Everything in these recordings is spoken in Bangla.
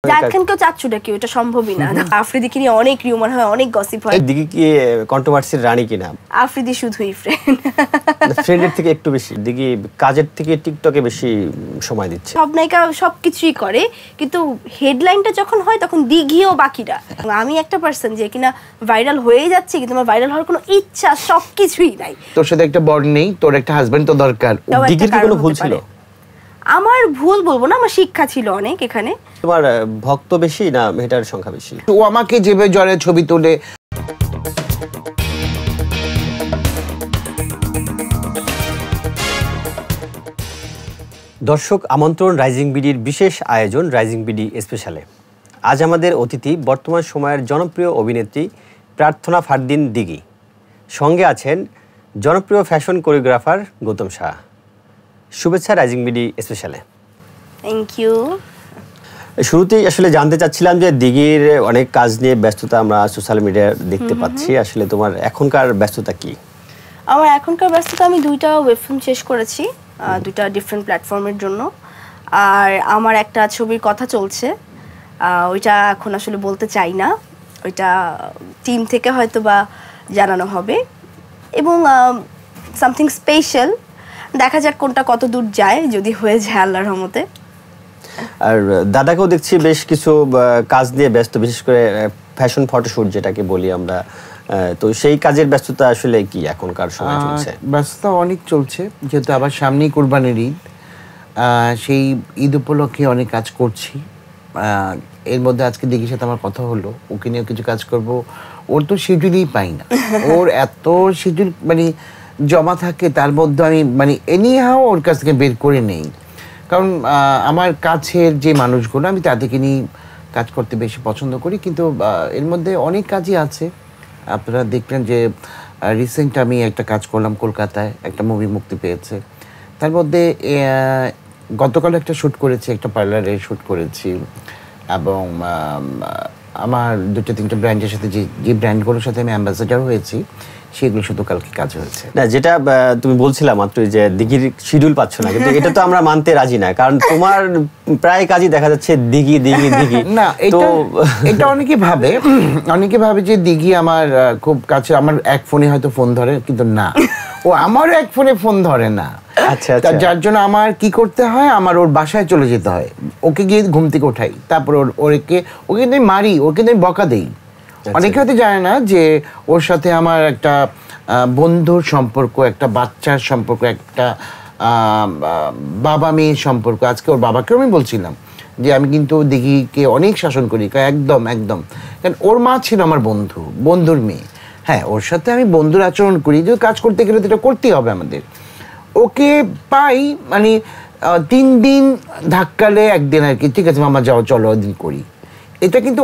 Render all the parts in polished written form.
জাহিদ খানকেও চাচ্ছুটা কি ওটা সম্ভবই না। আফ্রিদিকে নিয়ে অনেক রিউমার হয়, অনেক গসিপ হয়। দিকে কি কন্ট্রোভার্সির রানী কিনা? আফ্রিদি শুধুই ফ্রেন্ড, ফ্রেন্ডের থেকে একটু বেশি। দিকে কাজের থেকে টিকটকে বেশি সময় দিচ্ছে। সব নায়িকা সবকিছুই করে, কিন্তু হেডলাইনটা যখন হয় তখন দিঘিও বাকিরা। আমি একটা পার্সন যে কিনা ভাইরাল হয়ে যাচ্ছে, কিন্তু আমার ভাইরাল হওয়ার কোনো ইচ্ছা সবকিছুই নাই। তোর সাথে একটা বন্ড নেই, তোর একটা হাজবেন্ড তো দরকার। দিঘির কি কোনো ভুল ছিল? আমার ভুল বলবো না, আমার শিক্ষা ছিল অনেক এখানে। তোমার ভক্ত বেশি না হেটার সংখ্যা বেশি? ও আমাকে যেভাবে জ্বরে ছবি তুলে। দর্শক আমন্ত্রণ রাইজিং বিডির বিশেষ আয়োজন রাইজিং বিডি স্পেশালে। আজ আমাদের অতিথি বর্তমান সময়ের জনপ্রিয় অভিনেত্রী প্রার্থনা ফারদিন দিঘি। সঙ্গে আছেন জনপ্রিয় ফ্যাশন কোরিওগ্রাফার গৌতম শাহ। শুভেচ্ছা রাইজিং বিডি স্পেশালে। Thank you. শুরুতেই আসলে জানতে চাচ্ছিলাম যে দিঘির অনেক কাজ নিয়ে ব্যস্ততা আমরা সোশ্যাল মিডিয়ায় দেখতে পাচ্ছি, আসলে তোমার এখনকার ব্যস্ততা কি? আমার এখনকার ব্যস্ততা, আমি 2টা ওয়েব ফিল্ম শেষ করেছি, 2টা ডিফারেন্ট প্ল্যাটফর্মের জন্য। আর আমার একটা ছবির কথা চলছে, ওইটা এখন আসলে বলতে চাই না, ওইটা টিম থেকে হয়তো বা জানানো হবে। এবং সামথিং স্পেশাল, দেখা যাক কোনটা কত দূর যায়, যদি হয়ে যায় আল্লাহর রহমতে। আর দাদাকেও দেখছি বেশ কিছু কাজ নিয়ে ব্যস্ত, বিশেষ করে ফ্যাশন ফটোশুট যেটাকে বলি আমরা, তো সেই কাজের ব্যস্ততা আসলে কি এখনকার সময় চলছে? ব্যস্ততা অনেক চলছে, যেহেতু আবার সামনেই কুরবানির ঈদ, সেই ঈদ উপলক্ষে অনেক কাজ করছি। এর মধ্যে আজকে দিঘির সাথে আমার কথা হলো, ওকে নিয়েও কিছু কাজ করব। ওর তো শিডিউলই পাই না, ওর এত শিডিউল মানে জমা থাকে, তার মধ্যে আমি মানে এনিহাও ওর কাছ থেকে বের করে নেই। কারণ আমার কাছের যে মানুষগুলো, আমি তাদেরকে নিয়ে কাজ করতে বেশি পছন্দ করি। কিন্তু এর মধ্যে অনেক কাজই আছে। আপনারা দেখলেন যে রিসেন্ট আমি একটা কাজ করলাম কলকাতায়, একটা মুভি মুক্তি পেয়েছে। তার মধ্যে গতকাল একটা শ্যুট করেছি, একটা পার্লারে শ্যুট করেছি। এবং আমার 2-3টা ব্র্যান্ডের সাথে যে ব্র্যান্ডগুলোর সাথে আমি অ্যাম্বাসেডার হয়েছি, সেগুলো শুধু কালকে কাজ হয়েছে। না, যেটা তুমি বলছিলাম মাত্র যে দিঘির শিডিউল পাচ্ছ না, কিন্তু এটা তো আমরা মানতে রাজি না, কারণ তোমার প্রায় কাজই দেখা যাচ্ছে দিঘি দিঘি দিঘি। না, এটা অনেকে ভাবে যে দিঘি আমার খুব কাছে, আমার এক ফোনে হয়তো ফোন ধরে, কিন্তু না, ও আমার এক ফোনে ফোন ধরে না। আচ্ছা, যার জন্য আমার কি করতে হয়, আমার ওর বাসায় চলে যেতে হয়, ওকে গিয়ে ঘুম থেকে ওঠাই, তারপর ওকে কিন্তু মারি, ওকে কিন্তু বকা দেই। অনেকে হয়তো জানে না যে ওর সাথে আমার একটা বন্ধুর সম্পর্ক, একটা বাচ্চার সম্পর্ক, একটা বাবা মেয়ের সম্পর্ক। আজকে ওর বাবাকেও আমি বলছিলাম যে আমি কিন্তু দিঘিকে অনেক শাসন করি, একদম কারণ ওর মা ছিল আমার বন্ধুর মেয়ে। হ্যাঁ, ওর সাথে আমি বন্ধুর আচরণ করি, যে কাজ করতে গেলে তো এটা করতেই হবে আমাদের। ওকে পাই মানে 3 দিন ধাক্কালে একদিন আর কি, ঠিক আছে মামা যাও চলো দিন করি। এটা কিন্তু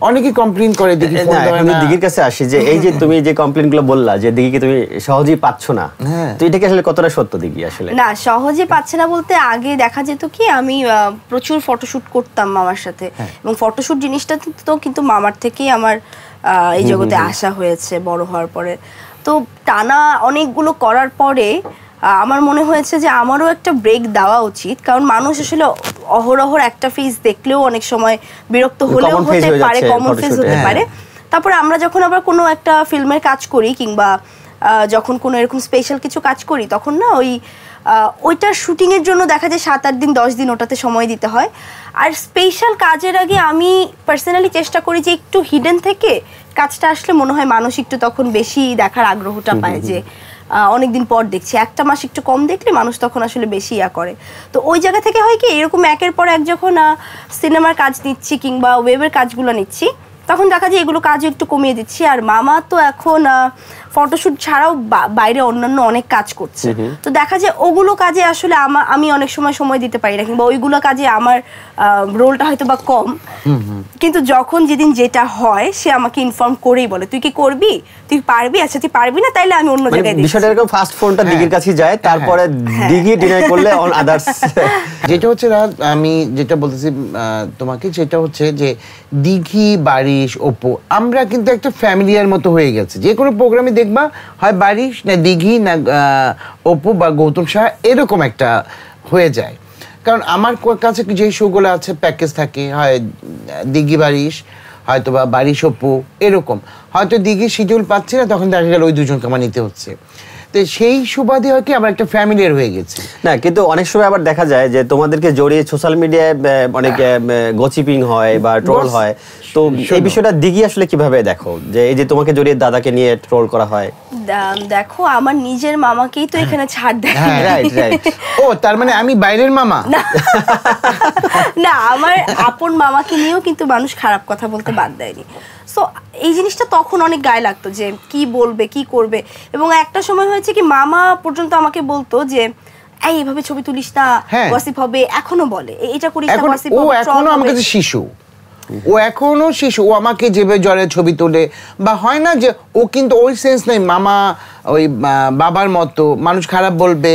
অনেকে কমপ্লেইন করে দিঘি ফোন ধরে না। দিঘির কাছে আসি যে এই যে তুমি যে কমপ্লেইনগুলো বললা যে দিঘিকে তুমি সহজেই পাচ্ছ না, তো এটা কি আসলে কতটা সত্য? দিঘি আসলে না, সহজে পাচ্ছে না বলতে, আগে দেখা যেত কি আমি প্রচুর ফটোশুট করতাম মামার সাথে, এবং ফটোশুট জিনিসটা তো কিন্তু মামার থেকেই আমার এই জগতে আসা হয়েছে বড় হওয়ার পরে। তো টানা অনেকগুলো করার পরে আমার মনে হয়েছে যে আমারও একটা ব্রেক দেওয়া উচিত, কারণ মানুষ আসলে অহরহর একটা ফেস দেখলেও অনেক সময় বিরক্ত হলেও হতে পারে, কমন ফেস হতে পারে। তারপরে আমরা যখন আবার কোনো একটা ফিল্মের কাজ করি, কিংবা যখন কোনো এরকম স্পেশাল কিছু কাজ করি, তখন না ওইটার শুটিংয়ের জন্য দেখা যায় 7-8 দিন 10 দিন ওটাতে সময় দিতে হয়। আর স্পেশাল কাজের আগে আমি পার্সোনালি চেষ্টা করি যে একটু হিডেন থেকে কাজটা আসলে মনে হয় মানুষ একটু তখন বেশি দেখার আগ্রহটা পায়, যে অনেকদিন পর দেখছি। একটা মাস একটু কম দেখলে মানুষ তখন আসলে বেশি করে। তো ওই জায়গা থেকে হয় কি, এরকম একের পর এক যখন সিনেমার কাজ নিচ্ছি কিংবা ওয়েবের কাজগুলো নিচ্ছি, তখন দেখা যায় এগুলো কাজও একটু কমিয়ে দিচ্ছি। আর মামা তো এখন ফটোশুট ছাড়াও বাইরে অন্যান্য অনেক কাজ করছে, তো দেখা যায় ওগুলো কাজে আসলে আমি অনেক সময় দিতে পারি না, কিংবা ওইগুলো কাজে আমার রোলটা হয়তো বা কম। কিন্তু যখন যেদিন যেটা হয়, সে আমাকে ইনফর্ম করেই বলে তুই কি করবি, তুই পারবি, আচ্ছা তুই পারবি না তাইলে আমি অন্য জায়গায় দিচ্ছি। বিষয়টা এরকম, ফার্স্ট ফোনটা দিঘির কাছে যায়, তারপরে দিঘি ডিনাই করলে অন আদার্স। যেটা হচ্ছে আমি যেটা বলতেছি তোমাকে, সেটা হচ্ছে যে দিঘি, বারিশ, অপু, আমরা কিন্তু একটা ফ্যামিলিয়ার মতো হয়ে গেছে। যে কোনো প্রোগ্রামে দেখবা হয় বারিশ না দিঘি না অপু বা গৌতম শাহ, এরকম একটা হয়ে যায়। কারণ আমার কাছে যে শোগুলো আছে প্যাকেজ থাকে, হয় দিঘি বারিশ, হয়তো বা বারিশ অপু, এরকম হয়তো দিঘি শিডিউল পাচ্ছে না, তখন দেখা গেল ওই দুজনকে আমার নিতে হচ্ছে। তো সেই সুবাদে হয় কি আমার একটা ফ্যামিলিয়ার হয়ে গেছে। না কিন্তু অনেক সময় আবার দেখা যায় যে তোমাদেরকে জড়িয়ে সোশ্যাল মিডিয়ায় অনেক গসিপিং হয় বা ট্রোল হয়, তো এই বিষয়টা দিঘি আসলে কিভাবে দেখো যে এই যে তোমাকে জড়িয়ে দাদাকে নিয়ে ট্রোল করা হয়? দেখো আমার নিজের মামাকেই তো এখানে ছাড় দেয়। Right right. ও তার মানে আমি বাইরের মামা? না, আমার আপন মামাকে নিয়েও কিন্তু মানুষ খারাপ কথা বলতে বাদ দেয়নি। সো এই জিনিসটা তখন অনেক গায়ে লাগতো যে কি বলবে কি করবে, এবং একটা সময় হয়েছে কি মামা পর্যন্ত আমাকে বলতো যে এইভাবে ছবি তুলিস না, গসিপ হবে, এখনো বলে এটা করিস না, গসিপ হবে। ও এখনো আমার কাছে শিশু, ও এখনো শিশু, ও আমাকে যেভাবে জ্বরে ছবি তোলে বা হয় না যে ও কিন্তু ওই সেন্স নেই মামা ওই বাবার মতো মানুষ খারাপ বলবে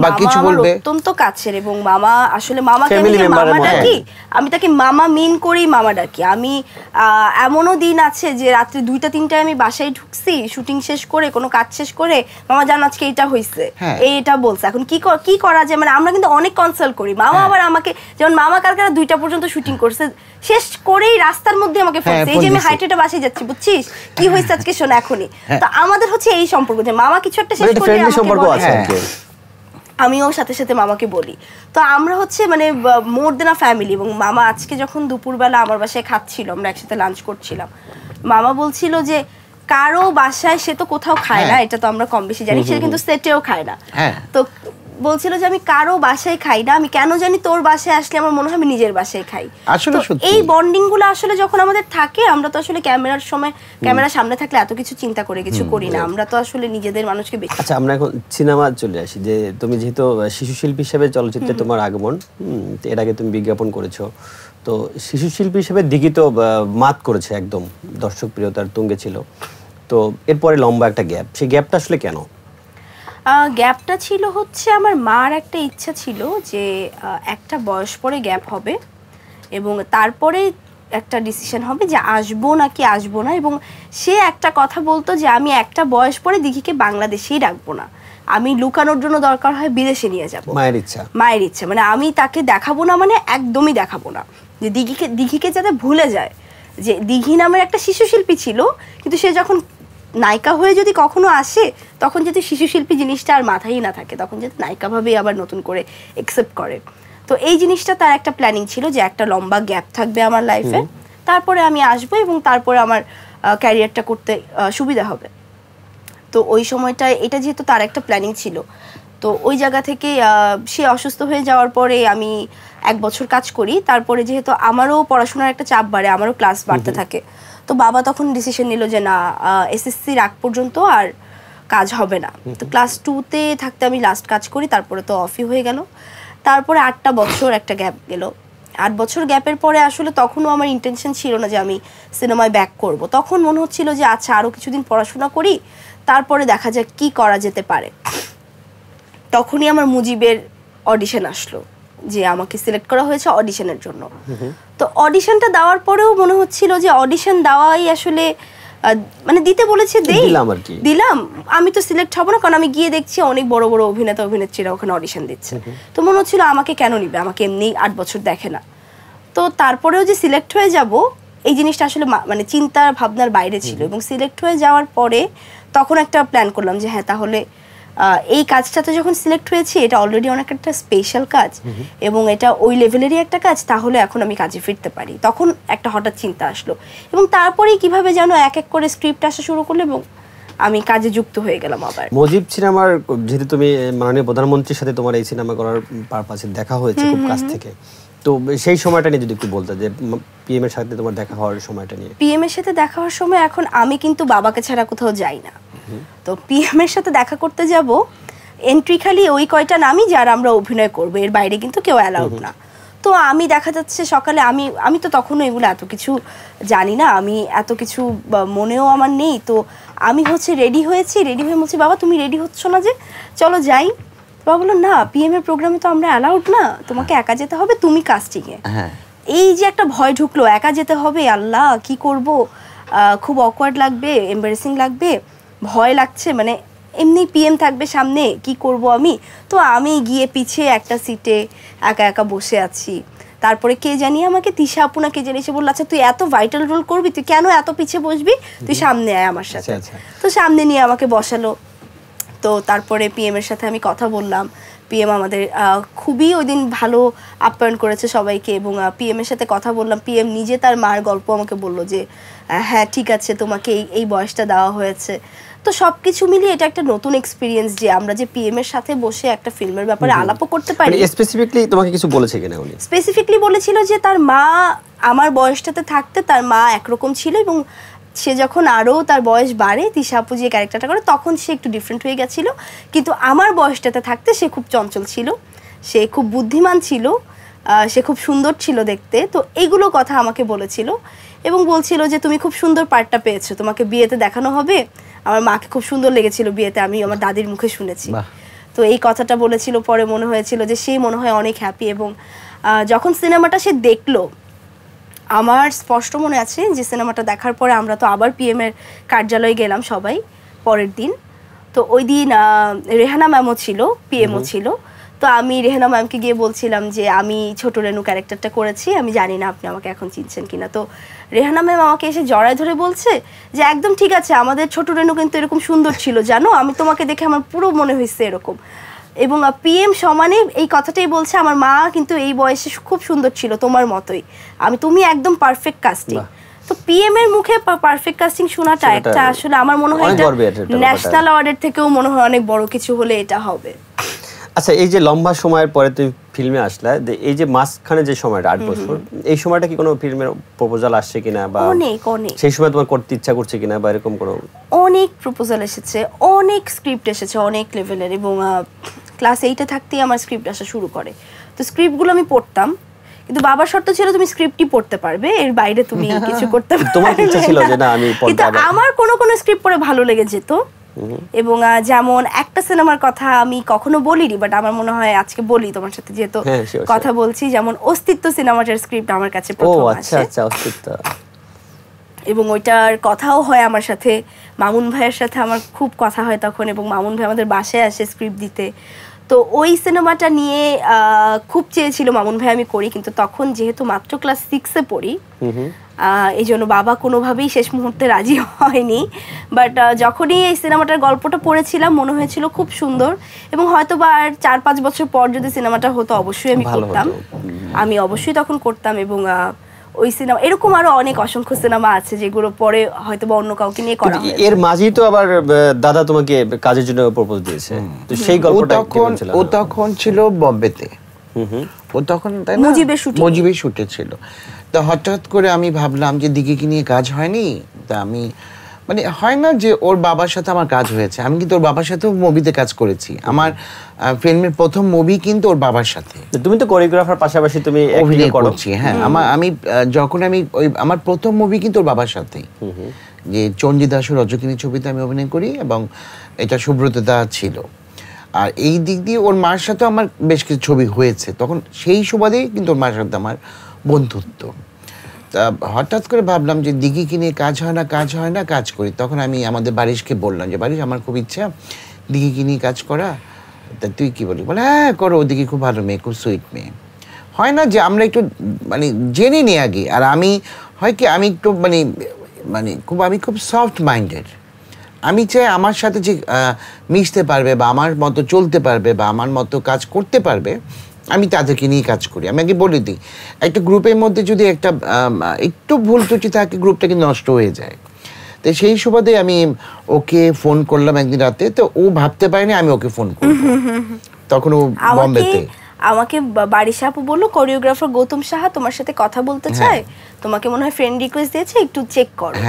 বা কিছু বলবে। অত্যন্ত কাছের, এবং মামা আসলে মামাকে মামা ডাকি, আমি তাকে মামা মিন করেই মামা ডাকি। আমি এমনও দিন আছে যে রাত্রি 2টা-3টায় আমি বাসায় ঢুকছি শুটিং শেষ করে, কোনো কাজ শেষ করে, মামা জান আজকে এটা হয়েছে, এটা বলছে, এখন কি করা যায়, মানে আমরা কিন্তু অনেক কনসাল্ট করি। মামা আবার আমাকে, যেমন মামা কালকে 2টা পর্যন্ত শুটিং করছে, শেষ করেই রাস্তার মধ্যে আমাকে ফোন দিয়েছে, এই যে আমি হাইটেটা বাসায় যাচ্ছি, বুঝছিস কি হয়েছে আজকে শোনা এখনই। তো আমাদের হচ্ছে এই সম্পর্ক যে মামা কিছু একটা শেষ করে আমিও সাথে সাথে মামাকে বলি। তো আমরা হচ্ছে মানে মোর দেন আ ফ্যামিলি। এবং মামা আজকে যখন দুপুরবেলা আমার বাসায় খাচ্ছিল, আমরা একসাথে লাঞ্চ করছিলাম, মামা বলছিল যে কারো বাসায় সে তো কোথাও খায় না, এটা তো আমরা কম বেশি জানি, সে কিন্তু সেটেও খায় না, তো বলছিল যে আমি কারো বাসায় খাই না, আমি কেন জানি তোর বাসায় আসলে আমার মনে হয় আমি নিজের বাসায় খাই। আসলে এই বন্ডিং গুলো আসলে যখন আমাদের থাকে, আমরা তো আসলে ক্যামেরার সময় ক্যামেরার সামনে থাকলে এত কিছু চিন্তা করে কিছু করি না, আমরা তো আসলে নিজেদের মানুষকে বেশি। আচ্ছা আমরা এখন সিনেমা চলে আসি, যে তুমি যেহেতু শিশু শিল্পী হিসেবে চলচ্চিত্রে তোমার আগমন, এর আগে তুমি বিজ্ঞাপন করেছো, তো শিশু শিল্পী হিসেবে দিঘি তো মাত করেছে, একদম দর্শক প্রিয়তার তুঙ্গে ছিল, তো এরপরে লম্বা একটা গ্যাপ, সেই গ্যাপটা আসলে কেন? গ্যাপটা ছিল হচ্ছে আমার মার একটা ইচ্ছা ছিল যে একটা বয়স পরে গ্যাপ হবে এবং তারপরে একটা ডিসিশন হবে যে আসবো নাকি আসবো না, এবং সে একটা কথা বলতো যে আমি একটা বয়স পরে দিঘিকে বাংলাদেশেই রাখবো না, আমি লুকানোর জন্য দরকার হয় বিদেশে নিয়ে যাব। মায়ের ইচ্ছা মানে আমি তাকে দেখাবো না, মানে একদমই দেখাবো না, যে দিঘিকে যাতে ভুলে যায় যে দিঘি নামের একটা শিশু শিল্পী ছিল, কিন্তু সে যখন নায়িকা হয়ে যদি কখনো আসে তখন যদি শিশু শিল্পী জিনিসটা আর মাথায় না থাকে, তখন যদি নায়িকাভাবেই আবার নতুন করে অ্যাকসেপ্ট করে। তো এই জিনিসটা তার একটা প্ল্যানিং ছিল যে একটা লম্বা গ্যাপ থাকবে আমার লাইফে, তারপরে আমি আসবো এবং তারপরে আমার ক্যারিয়ারটা করতে সুবিধা হবে। তো ওই সময়টায় এটা যেহেতু তার একটা প্ল্যানিং ছিল, তো ওই জায়গা থেকে সে অসুস্থ হয়ে যাওয়ার পরে আমি 1 বছর কাজ করি, তারপরে যেহেতু আমারও পড়াশোনার একটা চাপ বাড়ে, আমারও ক্লাস বাড়তে থাকে, তো বাবা তখন ডিসিশন নিল যে না এসএসসির আগ পর্যন্ত আর কাজ হবে না। তো ক্লাস 2তে থাকতে আমি লাস্ট কাজ করি, তারপরে তো অফই হয়ে গেল, তারপরে 8টা বছর একটা গ্যাপ গেল। 8 বছর গ্যাপের পরে আসলে তখনও আমার ইন্টেনশন ছিল না যে আমি সিনেমায় ব্যাক করব, তখন মনে হচ্ছিল যে আচ্ছা আরও কিছুদিন পড়াশোনা করি, তারপরে দেখা যাক কি করা যেতে পারে। তখনই আমার মুজিবের অডিশন আসলো, যে আমাকে সিলেক্ট করা হয়েছে অডিশনের জন্য। তো অডিশনটা দেওয়ার পরেও মনে হচ্ছিল যে অডিশন দেওয়াই আসলে মানে দিতে বলেছে দিলাম, আমি তো সিলেক্ট হব না, কারণ আমি গিয়ে দেখছি অনেক বড় বড় অভিনেতা অভিনেত্রীরা ওখানে অডিশন দিচ্ছে, তো মনে হচ্ছিল আমাকে কেন নিবে, আমাকে এমনি 8 বছর দেখে না। তো তারপরেও যে সিলেক্ট হয়ে যাব এই জিনিসটা আসলে মানে চিন্তার ভাবনার বাইরে ছিল, এবং সিলেক্ট হয়ে যাওয়ার পরে তখন একটা প্ল্যান করলাম যে হ্যাঁ তাহলে এই কাজটাতে যখন সিলেক্ট হয়েছি এটা অলরেডি অনেক একটা স্পেশাল কাজ এবং এটা ওই লেভেলেরই একটা কাজ, তাহলে এখন আমি কাজে ফিরতে পারি। তখন একটা হঠাৎ চিন্তা আসলো, এবং তারপরেই কিভাবে যেন এক এক করে স্ক্রিপ্ট আসা শুরু করলো এবং আমি কাজে যুক্ত হয়ে গেলাম। আবার মুজিব সিনেমার যেহেতু তুমি মাননীয় প্রধানমন্ত্রীর সাথে তোমার এই সিনেমা করার পারপাসে দেখা হয়েছে খুব কাছ থেকে, তো সেই সময়টা নিয়ে যদি একটু বলতে, যে পিএম এর সাথে তোমার দেখা হওয়ার সময়টা নিয়ে। পিএম এর সাথে দেখা হওয়ার সময় এখন আমি কিন্তু বাবাকে ছাড়া কোথাও যাই না, তো পিএম এর সাথে দেখা করতে যাব এন্ট্রি খালি ওই কয়টা নামই যারা আমরা অভিনয় করবো, এর বাইরে কিন্তু কেউ অ্যালাউড না। তো আমি দেখা যাচ্ছে সকালে আমি তো তখনও এগুলো এত কিছু জানি না, আমি এত কিছু মনেও আমার নেই, তো আমি হচ্ছে রেডি হয়ে বলছি বাবা তুমি রেডি হচ্ছ না যে, চলো যাই। বাবা বললো না পিএম এর প্রোগ্রামে তো আমরা অ্যালাউড না, তোমাকে একা যেতে হবে, তুমি কাস্টিংয়ে। এই যে একটা ভয় ঢুকলো, একা যেতে হবে, আল্লাহ কি করব, খুব অকওয়ার্ড লাগবে, এম্বারেসিং লাগবে, ভয় লাগছে, মানে এমনি পিএম থাকবে সামনে, কি করব আমি? তো আমি গিয়ে পিছে একটা সিটে একা একা বসে আছি। তারপরে কে জানি আমাকে তিশা আপু না কে জানি এসে বললো, আচ্ছা তুই এত ভাইটাল রোল করবি, তুই কেন এত পিছে বসবি, তুই সামনে আয় আমার সাথে। তো সামনে নিয়ে আমাকে বসালো। তো তারপরে পিএম এর সাথে আমি কথা বললাম। পিএম আমাদের খুবই ওই দিন ভালো আপ্যায়ন করেছে সবাইকে, এবং পিএম এর সাথে কথা বললাম। পিএম নিজে তার মার গল্প আমাকে বললো যে হ্যাঁ ঠিক আছে, তোমাকে এই বয়সটা দেওয়া হয়েছে। তো সবকিছু মিলিয়ে এটা একটা নতুন এক্সপিরিয়েন্স যে আমরা যে পিএম এর সাথে বসে একটা ফিল্মের ব্যাপারে আলাপও করতে পারি। স্পেসিফিকলি তোমাকে কিছু বলেছে কিনা উনি? স্পেসিফিকলি বলেছিল যে তার মা আমার বয়সটাতে থাকতে তার মা একরকম ছিল, এবং সে যখন আরও তার বয়স বাড়ে, তিশা আপু যে ক্যারেক্টারটা করে, তখন সে একটু ডিফারেন্ট হয়ে গেছিলো। কিন্তু আমার বয়সটাতে থাকতে সে খুব চঞ্চল ছিল, সে খুব বুদ্ধিমান ছিল, সে খুব সুন্দর ছিল দেখতে। তো এইগুলো কথা আমাকে বলেছিল, এবং বলছিল যে তুমি খুব সুন্দর পার্টটা পেয়েছো, তোমাকে বিয়েতে দেখানো হবে। আমার মাকে খুব সুন্দর লেগেছিল বিয়েতে, আমি আমার দাদির মুখে শুনেছি। তো এই কথাটা বলেছিল, পরে মনে হয়েছিল যে সে মনে হয় অনেক হ্যাপি। এবং যখন সিনেমাটা সে দেখলো, আমার স্পষ্ট মনে আছে যে সিনেমাটা দেখার পরে আমরা তো আবার পিএম এর কার্যালয়ে গেলাম সবাই পরের দিন। তো ওই দিন রেহানা ম্যামও ছিল, পিএমও ছিল। তো আমি রেহানা ম্যামকে গিয়ে বলছিলাম যে আমি ছোট রেনু ক্যারেক্টারটা করেছি, আমি জানি না আপনি আমাকে এখন চিনছেন কিনা। তো রেহানা ম্যাম আমাকে এসে জড়ায় ধরে বলছে যে একদম ঠিক আছে, আমাদের ছোট রেনু কিন্তু এরকম সুন্দর ছিল জানো, আমি তোমাকে দেখে আমার পুরো মনে হয়েছে এরকম। এবং পিএম সমানে এই কথাটাই বলছে, আমার মা কিন্তু এই বয়সে খুব সুন্দর ছিল তোমার মতোই, তুমি একদম পারফেক্ট কাস্টিং। তো পিএম এর মুখে পারফেক্ট কাস্টিং শোনাটা একটা আসলে আমার মনে হয় ন্যাশনাল অ্যাওয়ার্ডের থেকেও মনে হয় অনেক বড় কিছু হলে এটা হবে। আচ্ছা, এই যে লম্বা সময়ের পরে তুমি ফিল্মে আসলে, এই যে মাঝখানে যে সময়টা 8 বছর, এই সময়টা কি কোনো ফিল্মের প্রপোজাল আসছে কিনা, বা অনেক সেই সময় তোমার করতে ইচ্ছা করছে কিনা, বা এরকম কোনো? অনেক প্রপোজাল এসেছে, অনেক স্ক্রিপ্ট এসেছে অনেক লেভেলের, এবং ক্লাস 8-এ থাকতেই আমার স্ক্রিপ্ট আসা শুরু করে। তো স্ক্রিপ্টগুলো আমি পড়তাম, কিন্তু বাবার শর্ত ছিল তুমি স্ক্রিপ্টই পড়তে পারবে, এর বাইরে তুমি কিছু করতে পারবে। তোমার ইচ্ছা ছিল যে না আমি পড়তে? কিন্তু আমার কোনো স্ক্রিপ্ট পড়ে ভালো লেগে যেত। এবং যেমন একটা সিনেমার কথা আমি কখনো বলিনি, বাট আমার মনে হয় আজকে বলি তোমার সাথে, যেহেতু কথা বলছি। যেমন অস্তিত্ব সিনেমাটার স্ক্রিপ্ট আমার কাছে প্রথম আসে। আচ্ছা, অস্তিত্ব। এবং ওইটার কথাও হয় আমার সাথে, মামুন ভাইয়ের সাথে আমার খুব কথা হয় তখন, এবং মামুন ভাই আমাদের বাসায় আসে স্ক্রিপ্ট দিতে। তো ওই সিনেমাটা নিয়ে খুব চেয়েছিল মামুন ভাই আমি করি, কিন্তু তখন যেহেতু মাত্র ক্লাস 6-এ পড়ি, এই জন্য বাবা কোনোভাবেই শেষ মুহূর্তে রাজি হয়নি। বাট যখনই এই সিনেমাটার গল্পটা পড়েছিলাম মনে হয়েছিল খুব সুন্দর, এবং হয়তো বা আর 4-5 বছর পর যদি সিনেমাটা হতো অবশ্যই আমি করতাম, আমি অবশ্যই তখন করতাম। এবং ওই সিনেমা এরকম আরো অনেক অসংখ্য সিনেমা আছে যেগুলো পরে হয়তো বা অন্য কাউকে নিয়ে করা হবে। এর মাঝেই তো আবার দাদা তোমাকে কাজের জন্য প্রপোজ দিয়েছে, তো সেই গল্পটা কেমন ছিল? ও তখন ছিল বোম্বেতে, ও তখন তাই না মুজিবের শুটে ছিল। তো হঠাৎ করে আমি ভাবলাম যে দিঘিকে নিয়ে কাজ হয়নি, তা আমি মানে হয় না যে ওর বাবার সাথে আমার কাজ হয়েছে, আমি কিন্তু ওর বাবার সাথেও মুভিতে কাজ করেছি। আমার ফিল্মের প্রথম মুভি কিন্তু ওর বাবার সাথে। তুমি তো কোরিওগ্রাফার, পাশাপাশি তুমি অভিনয় করছি। হ্যাঁ, আমি যখন ওই আমার প্রথম মুভি কিন্তু ওর বাবার সাথেই, যে চণ্ডীদাস ও রজকিনী ছবিতে আমি অভিনয় করি, এবং এটা সুব্রতদা ছিল। আর এই দিক দিয়ে ওর মার সাথে আমার বেশ কিছু ছবি হয়েছে, তখন সেই সুবাদেই কিন্তু ওর মার সাথে আমার বন্ধুত্ব। তা হঠাৎ করে ভাবলাম যে দিঘিকে নিয়ে কাজ হয় না, কাজ করি। তখন আমি আমাদের বারিশকে বললাম যে বারিশ, আমার খুব ইচ্ছা দিঘিকে নিয়ে কাজ করা, তা তুই কি বলি? বলে হ্যাঁ করো, দিঘি খুব ভালো মেয়ে, খুব সুইট মেয়ে। হয় না যে আমরা একটু মানে জেনে নিই আগে। আর আমি হয় কি, আমি একটু আমি খুব সফট মাইন্ডেড। আমি চাই আমার সাথে যে মিশতে পারবে, বা আমার মতো চলতে পারবে, বা আমার মতো কাজ করতে পারবে, আমি তাদেরকে নিয়ে কাজ করি। আমি আগে বলে দিই, একটা গ্রুপের মধ্যে যদি একটা একটু ভুল ত্রুটি থাকে, গ্রুপটা কিন্তু নষ্ট হয়ে যায়। তো সেই সুবাদে আমি ওকে ফোন করলাম একদিন রাতে, তো ও ভাবতে পারেনি আমি ওকে ফোন করব, তখন ও বোম্বেতে। আমাকে বারিশ আপু বললো কোরিওগ্রাফার গৌতম সাহা তোমার সাথে কথা বলতে চায়, তোমাকে মনে হয় ফ্রেন্ড রিকোয়েস্ট দিয়েছে, একটু চেক করো।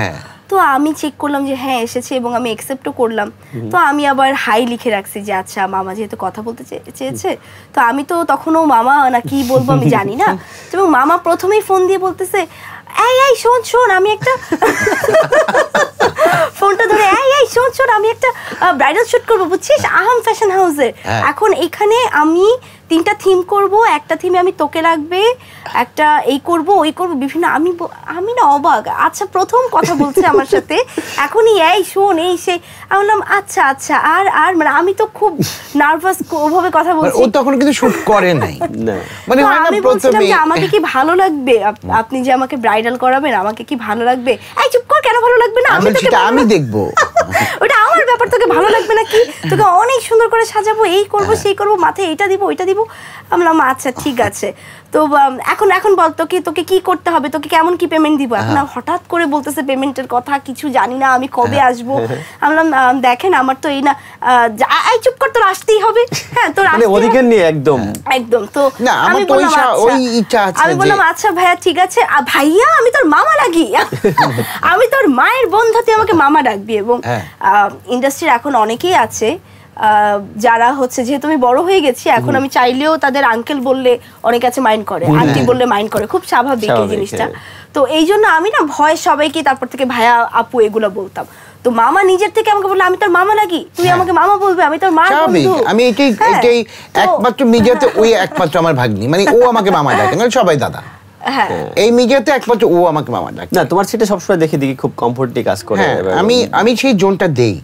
তো আমি চেক করলাম যে হ্যাঁ এসেছে, এবং আমি অ্যাকসেপ্টও করলাম। তো আমি আবার হাই লিখে রাখছি যে আচ্ছা মামা যেহেতু কথা বলতে চেয়েছে। তো আমি তো তখনও মামা না কি বলবো আমি জানি না, এবং মামা প্রথমেই ফোন দিয়ে বলতেছে এই শোন আমি একটা ফোনটা ধরে শোন শোন, আমি একটা ব্রাইডাল শুট করবো বুঝছিস, আহাম ফ্যাশন হাউসে। এখন এখানে আমি 3টা থিম করব, একটা থিমে আমি তোকে লাগবে, একটা এই করব ওই করব বিভিন্ন। আমি না অবাক, আচ্ছা প্রথম কথা বলছে আমার সাথে এখনই, এই শোন এই সে। আমি বললাম আচ্ছা আচ্ছা। আর মানে আমি তো খুব নার্ভাস ওভাবে কথা বলছি। ও তখন কিন্তু শুট করে নাই, মানে আমি বলছিলাম যে আমাকে কি ভালো লাগবে, আপনি যে আমাকে ব্রাইডাল করাবেন আমাকে কি ভালো লাগবে? এই চুপ কর, কেন ভালো লাগবে না? আমি দেখবো ওটা আমার ব্যাপার, তোকে ভালো লাগবে নাকি? তোকে অনেক সুন্দর করে সাজাবো, এই করব সেই করব, মাথায় এইটা দিব ওইটা দিব। আমি বললাম আচ্ছা ঠিক আছে। তো এখন বল তোকে কি করতে হবে, তোকে কেমন কি পেমেন্ট দিব? এখন হঠাৎ করে বলতেছে পেমেন্টের কথা, কিছু জানি না আমি কবে আসবো। আমি বললাম দেখেন আমার তো এই না, এই চুপ কর, তোর আসতেই হবে। হ্যাঁ তোর অধিকার নিয়ে একদম একদম। তো আমি বললাম আচ্ছা ভাইয়া ঠিক আছে। ভাইয়া আমি তোর মামা লাগি, আমি তোর মায়ের বন্ধু, তুই আমাকে মামা ডাকবি। এবং ইন্ডাস্ট্রির এখন অনেকেই আছে যারা হচ্ছে, যেহেতু আমি বড় হয়ে গেছি এখন, আমি চাইলেও তাদের আঙ্কেল বললে অনেক আছে মাইন্ড করে, আন্টি বললে মাইন্ড করে, খুব স্বাভাবিক এই জিনিসটা। তো এই জন্য আমি না ভয় সবাইকে তারপর থেকে ভাইয়া আপু এগুলো বলতাম। তো মামা নিজের থেকে আমাকে বললো আমি তোর মামা লাগি, তুই আমাকে মামা বলবে, আমি তোর মা বন্ধু। আমি এটাই একমাত্র মিডিয়াতে ওই একমাত্র আমার ভাগ্নি, মানে ও আমাকে মামা ডাকে, মানে সবাই দাদা। এই মিডিয়াতে একমাত্র ও আমাকে মামা ডাকে। না তোমার সেটা সবসময় দেখি খুব কমফোর্টলি কাজ করে। আমি সেই জোনটা দেই।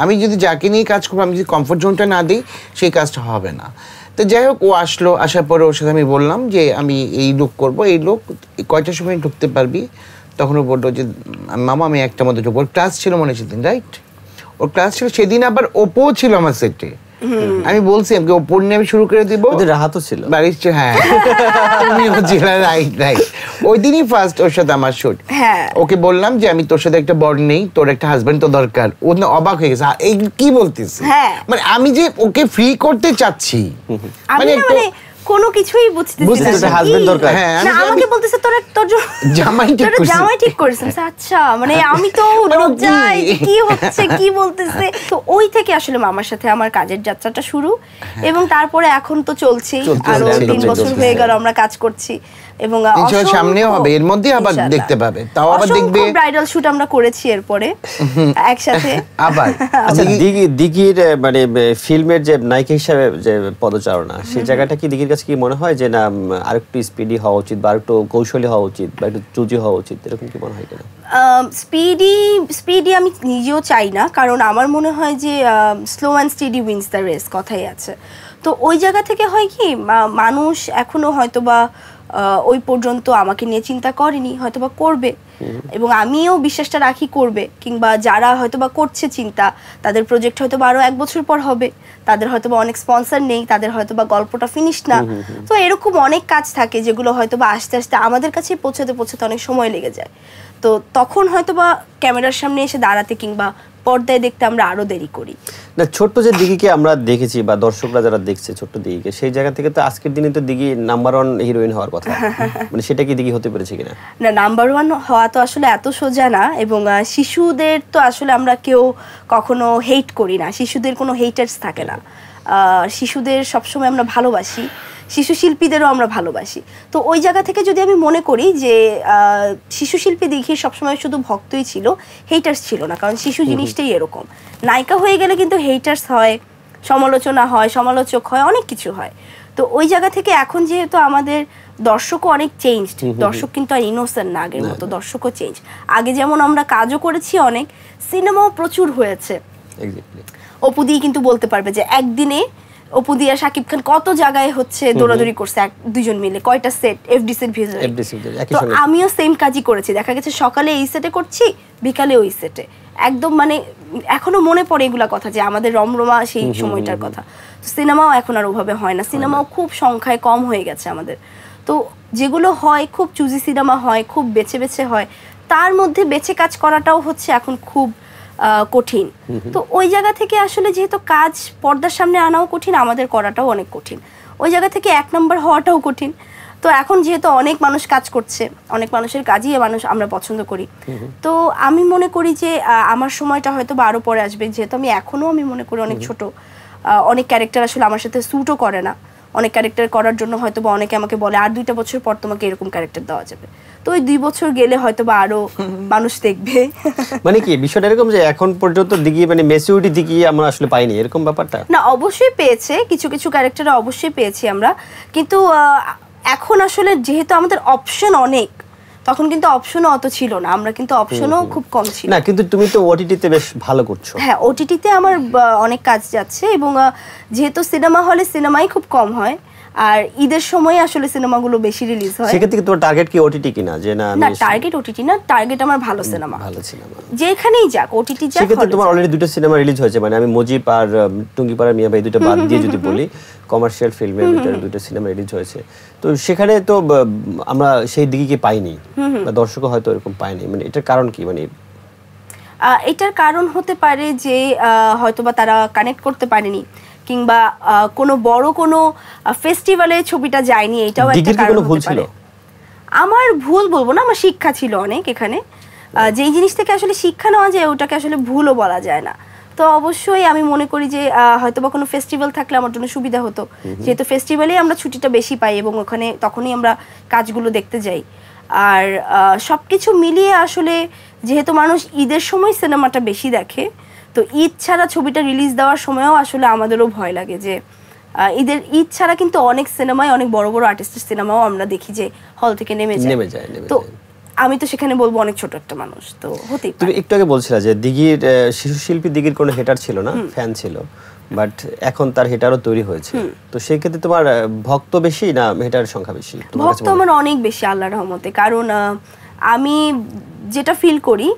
আমি যদি যাকে নিয়ে কাজ করবো, আমি যদি কমফোর্ট জোনটা না দিই সেই কাজটা হবে না। তো যাই হোক, ও আসলো, আসার পরে ওর সাথে আমি বললাম যে আমি এই লুক করবো, এই লুক কয়টার সময় ঢুকতে পারবি? তখন ও বললো যে মামা আমি একটা মতো ঢুকবো। ওর ক্লাস ছিল মনে সেদিন, রাইট? ওর ক্লাস ছিল সেদিন, আবার ওপো ছিল আমার সেটে। আমি বলছি আমাকে ওপর নিয়ে আমি শুরু করে দিব। রাহাতও ছিল বাড়ির, হ্যাঁ তুমিও ছিলে, রাইট রাইট। ওই দিনই ফার্স্ট ওর সাথে আমার শুট। ওকে বললাম যে আমি তোর সাথে একটা বন্ড নেই, তোর একটা হাজবেন্ড তো দরকার। ও না অবাক হয়ে গেছে, এই কি বলতেছে, মানে আমি যে ওকে ফ্রি করতে চাচ্ছি, মানে কোনো কিছুই বুঝতেছিস না, হাজবেন্ড দরকার। না আমাকে বলতেছে তোর জামাই ঠিক করেছিস। আচ্ছা মানে আমি তো লজ্জায় কি হচ্ছে কি বলতেছে। তো ওই থেকে আসলে মামার সাথে আমার কাজের যাত্রাটা শুরু, এবং তারপরে এখন তো চলছেই, আরো 3 বছর হয়ে গেল আমরা কাজ করছি। এবং সামনেও হবে, এর মধ্যে আবার দেখতে পাবে, তাও আবার দেখবে। ব্রাইডাল শুট আমরা করেছি এরপরে একসাথে আবার। আচ্ছা দিঘির মানে ফিল্মের যে নায়িকা হিসেবে যে পদচারণা, সেই জায়গাটা কি দিঘির কাছে কি মনে হয় যে না আরেকটু স্পিডি হওয়া উচিত, বা আরেকটু কৌশলী হওয়া উচিত, বা একটু চুজি হওয়া উচিত, এরকম কি মনে হয় কিনা? স্পিডি আমি নিজেও চাই না, কারণ আমার মনে হয় যে slow and steady wins the race কথাই আছে। তো ওই জায়গা থেকে হয় কি, মানুষ এখনো হয়তোবা ওই পর্যন্ত আমাকে নিয়ে চিন্তা করেনি, হয়তোবা করবে, এবং আমিও বিশ্বাসটা রাখি করবে। কিংবা যারা হয়তোবা করছে চিন্তা, তাদের প্রজেক্ট হয়তোবা আরো 1 বছর পর হবে, তাদের হয়তোবা অনেক স্পন্সর নেই, তাদের হয়তোবা গল্পটা ফিনিশ না। তো এরকম অনেক কাজ থাকে যেগুলো হয়তোবা আস্তে আস্তে আমাদের কাছে পৌঁছাতে অনেক সময় লেগে যায়। তো তখন হয়তোবা ক্যামেরার সামনে এসে দাঁড়াতে কিংবা পর্দায় দেখতে আমরা আরো দেরি করি। না ছোট্ট যে দিঘিকে আমরা দেখেছি, বা দর্শকরা যারা দেখছে ছোট্ট দিঘিকে, সেই জায়গা থেকে তো আজকের দিনে তো দিঘি নাম্বার 1 হিরোইন হওয়ার কথা, মানে সেটা কি দিঘি হতে পেরেছে কিনা? না নাম্বার 1 হওয়া তো আসলে এত সোজা না, এবং শিশুদের তো আসলে আমরা কেউ কখনো হেট করি না, শিশুদের কোনো হেটার্স থাকে না। শিশুদের সবসময় আমরা ভালোবাসি, শিশু শিল্পীদেরও আমরা ভালোবাসি। তো ওই জায়গা থেকে যদি আমি মনে করি যে শিশু শিল্পী দিঘির সবসময় শুধু ভক্তই ছিল, হেটার্স ছিল না, কারণ শিশু জিনিসটাই এরকম। নায়িকা হয়ে গেলে কিন্তু হেটার্স হয়, সমালোচনা হয়, সমালোচক হয়, অনেক কিছু হয়। তো ওই জায়গা থেকে এখন যেহেতু আমাদের দর্শকও অনেক চেঞ্জড, দর্শক কিন্তু আর ইনোসেন্ট না আগের মতো, দর্শকও চেঞ্জ। আগে যেমন আমরা কাজও করেছি অনেক, সিনেমাও প্রচুর হয়েছে। অপুদি কিন্তু বলতে পারবে যে একদিনে অপু দিয়া শাকিব খান কত জায়গায় হচ্ছে দৌড়াদৌড়ি করছে দুজন মিলে, কয়টা সেট, এফডি সেট ভিজে। তো আমিও সেম কাজই করেছি, দেখা গেছে সকালে এই সেটে করছি, বিকালে ওই সেটে। একদম মানে এখনো মনে পড়ে এগুলা কথা, যে আমাদের রমরমা সেই সময়টার কথা। তো সিনেমাও এখন আর ওভাবে হয় না, সিনেমাও খুব সংখ্যায় কম হয়ে গেছে আমাদের। তো যেগুলো হয় খুব চুজি সিনেমা হয়, খুব বেছে বেছে হয়, তার মধ্যে বেছে কাজ করাটাও হচ্ছে এখন খুব কঠিন। তো ওই জায়গা থেকে আসলে যেহেতু কাজ পর্দার সামনে আনাও কঠিন, আমাদের করাটাও অনেক কঠিন, ওই জায়গা থেকে 1 নম্বর হওয়াটাও কঠিন। তো এখন যেহেতু অনেক মানুষ কাজ করছে, অনেক মানুষের কাজই আমরা পছন্দ করি, তো আমি মনে করি যে আমার সময়টা হয়তো আরো পরে আসবে, যেহেতু আমি মনে করি অনেক ছোট, অনেক ক্যারেক্টার আসলে আমার সাথে স্যুটও করে না, অনেক ক্যারেক্টার করার জন্য হয়তো বা অনেকে আমাকে বলে আর 2টা বছর পর তোমাকে এরকম ক্যারেক্টার দেওয়া যাবে, তো ওই 2 বছর গেলে হয়তো বা আরো মানুষ দেখবে। মানে কি বিষয়টা এরকম যে এখন পর্যন্ত দিঘি মানে ম্যাচুরিটি দিঘি আমরা আসলে পাইনি এরকম ব্যাপারটা? না, অবশ্যই পেয়েছে, কিছু কিছু ক্যারেক্টার অবশ্যই পেয়েছি আমরা, কিন্তু এখন আসলে যেহেতু আমাদের অপশন অনেক, তখন কিন্তু অপশনও অত ছিল না, আমরা কিন্তু অপশনও খুব কম ছিল। না কিন্তু তুমি তো ওটিটিতে বেশ ভালো করছো। হ্যাঁ, ওটিটিতে আমার অনেক কাজ যাচ্ছে, এবং যেহেতু সিনেমা হলে সিনেমাই খুব কম হয়, আর ঈদের সময় আসলে সিনেমাগুলো বেশি রিলিজ হয়। সেক্ষেত্রে তোমার টার্গেট কি ওটিটি কিনা? যে না না, টার্গেট ওটিটি না, টার্গেট আমার ভালো সিনেমা, ভালো সিনেমা যেখানেই যাক ওটিটি যাক। সেক্ষেত্রে তোমার অলরেডি 2টা সিনেমা রিলিজ হয়েছে, মানে আমি মুজিব আর টুঙ্গিপাড়ার মিয়া ভাই 2টা বাদ দিয়ে যদি বলি কমার্শিয়াল ফিল্মের ভিতরে 2টা সিনেমা রিলিজ হয়েছে। তো সেখানে তো আমরা সেই দিকে পাইনি, বা দর্শকও হয়তো এরকম পায়নি, মানে এটার কারণ কি? মানে এটার কারণ হতে পারে যে হয়তোবা তারা কানেক্ট করতে পারেনি, কিংবা কোনো বড় কোনো ফেস্টিভ্যালে ছবিটা যায়নি, এটাও একটা কারণ হতে পারে। আমার ভুল বলবো না, আমার শিক্ষা ছিল অনেক এখানে, যেই জিনিস থেকে আসলে শিক্ষা নেওয়া যায় ওটাকে আসলে ভুলও বলা যায় না। তো অবশ্যই আমি মনে করি যে হয়তোবা কোনো ফেস্টিভ্যাল থাকলে আমার জন্য সুবিধা হতো, যেহেতু ফেস্টিভ্যালেই আমরা ছুটিটা বেশি পাই এবং ওখানে তখনই আমরা কাজগুলো দেখতে যাই। আর সবকিছু মিলিয়ে আসলে যেহেতু মানুষ ঈদের সময় সিনেমাটা বেশি দেখে, তো ঈদ ছাড়া ছবিটা রিলিজ দেওয়ার সময়ও আসলে আমাদেরও ভয় লাগে যে ঈদ ছাড়া কিন্তু অনেক সিনেমায়, অনেক বড় বড় আর্টিস্টের সিনেমাও আমরা দেখি যে হল থেকে নেমে যায়। তো আমি তো সেখানে বলবো অনেক ছোট একটা মানুষ, তো হতেই পারে। তুমি একটু আগে বলছিলা যে দিঘির শিশু শিল্পী দিঘির কোনো হেটার ছিল না, ফ্যান ছিল, বাট এখন তার হেটারও তৈরি হয়েছে। তো সেই ক্ষেত্রে তোমার ভক্ত বেশি না হেটারের সংখ্যা বেশি? ভক্ত আমার অনেক বেশি, আল্লাহর রহমতে। কারণ আমি যেটা ফিল করি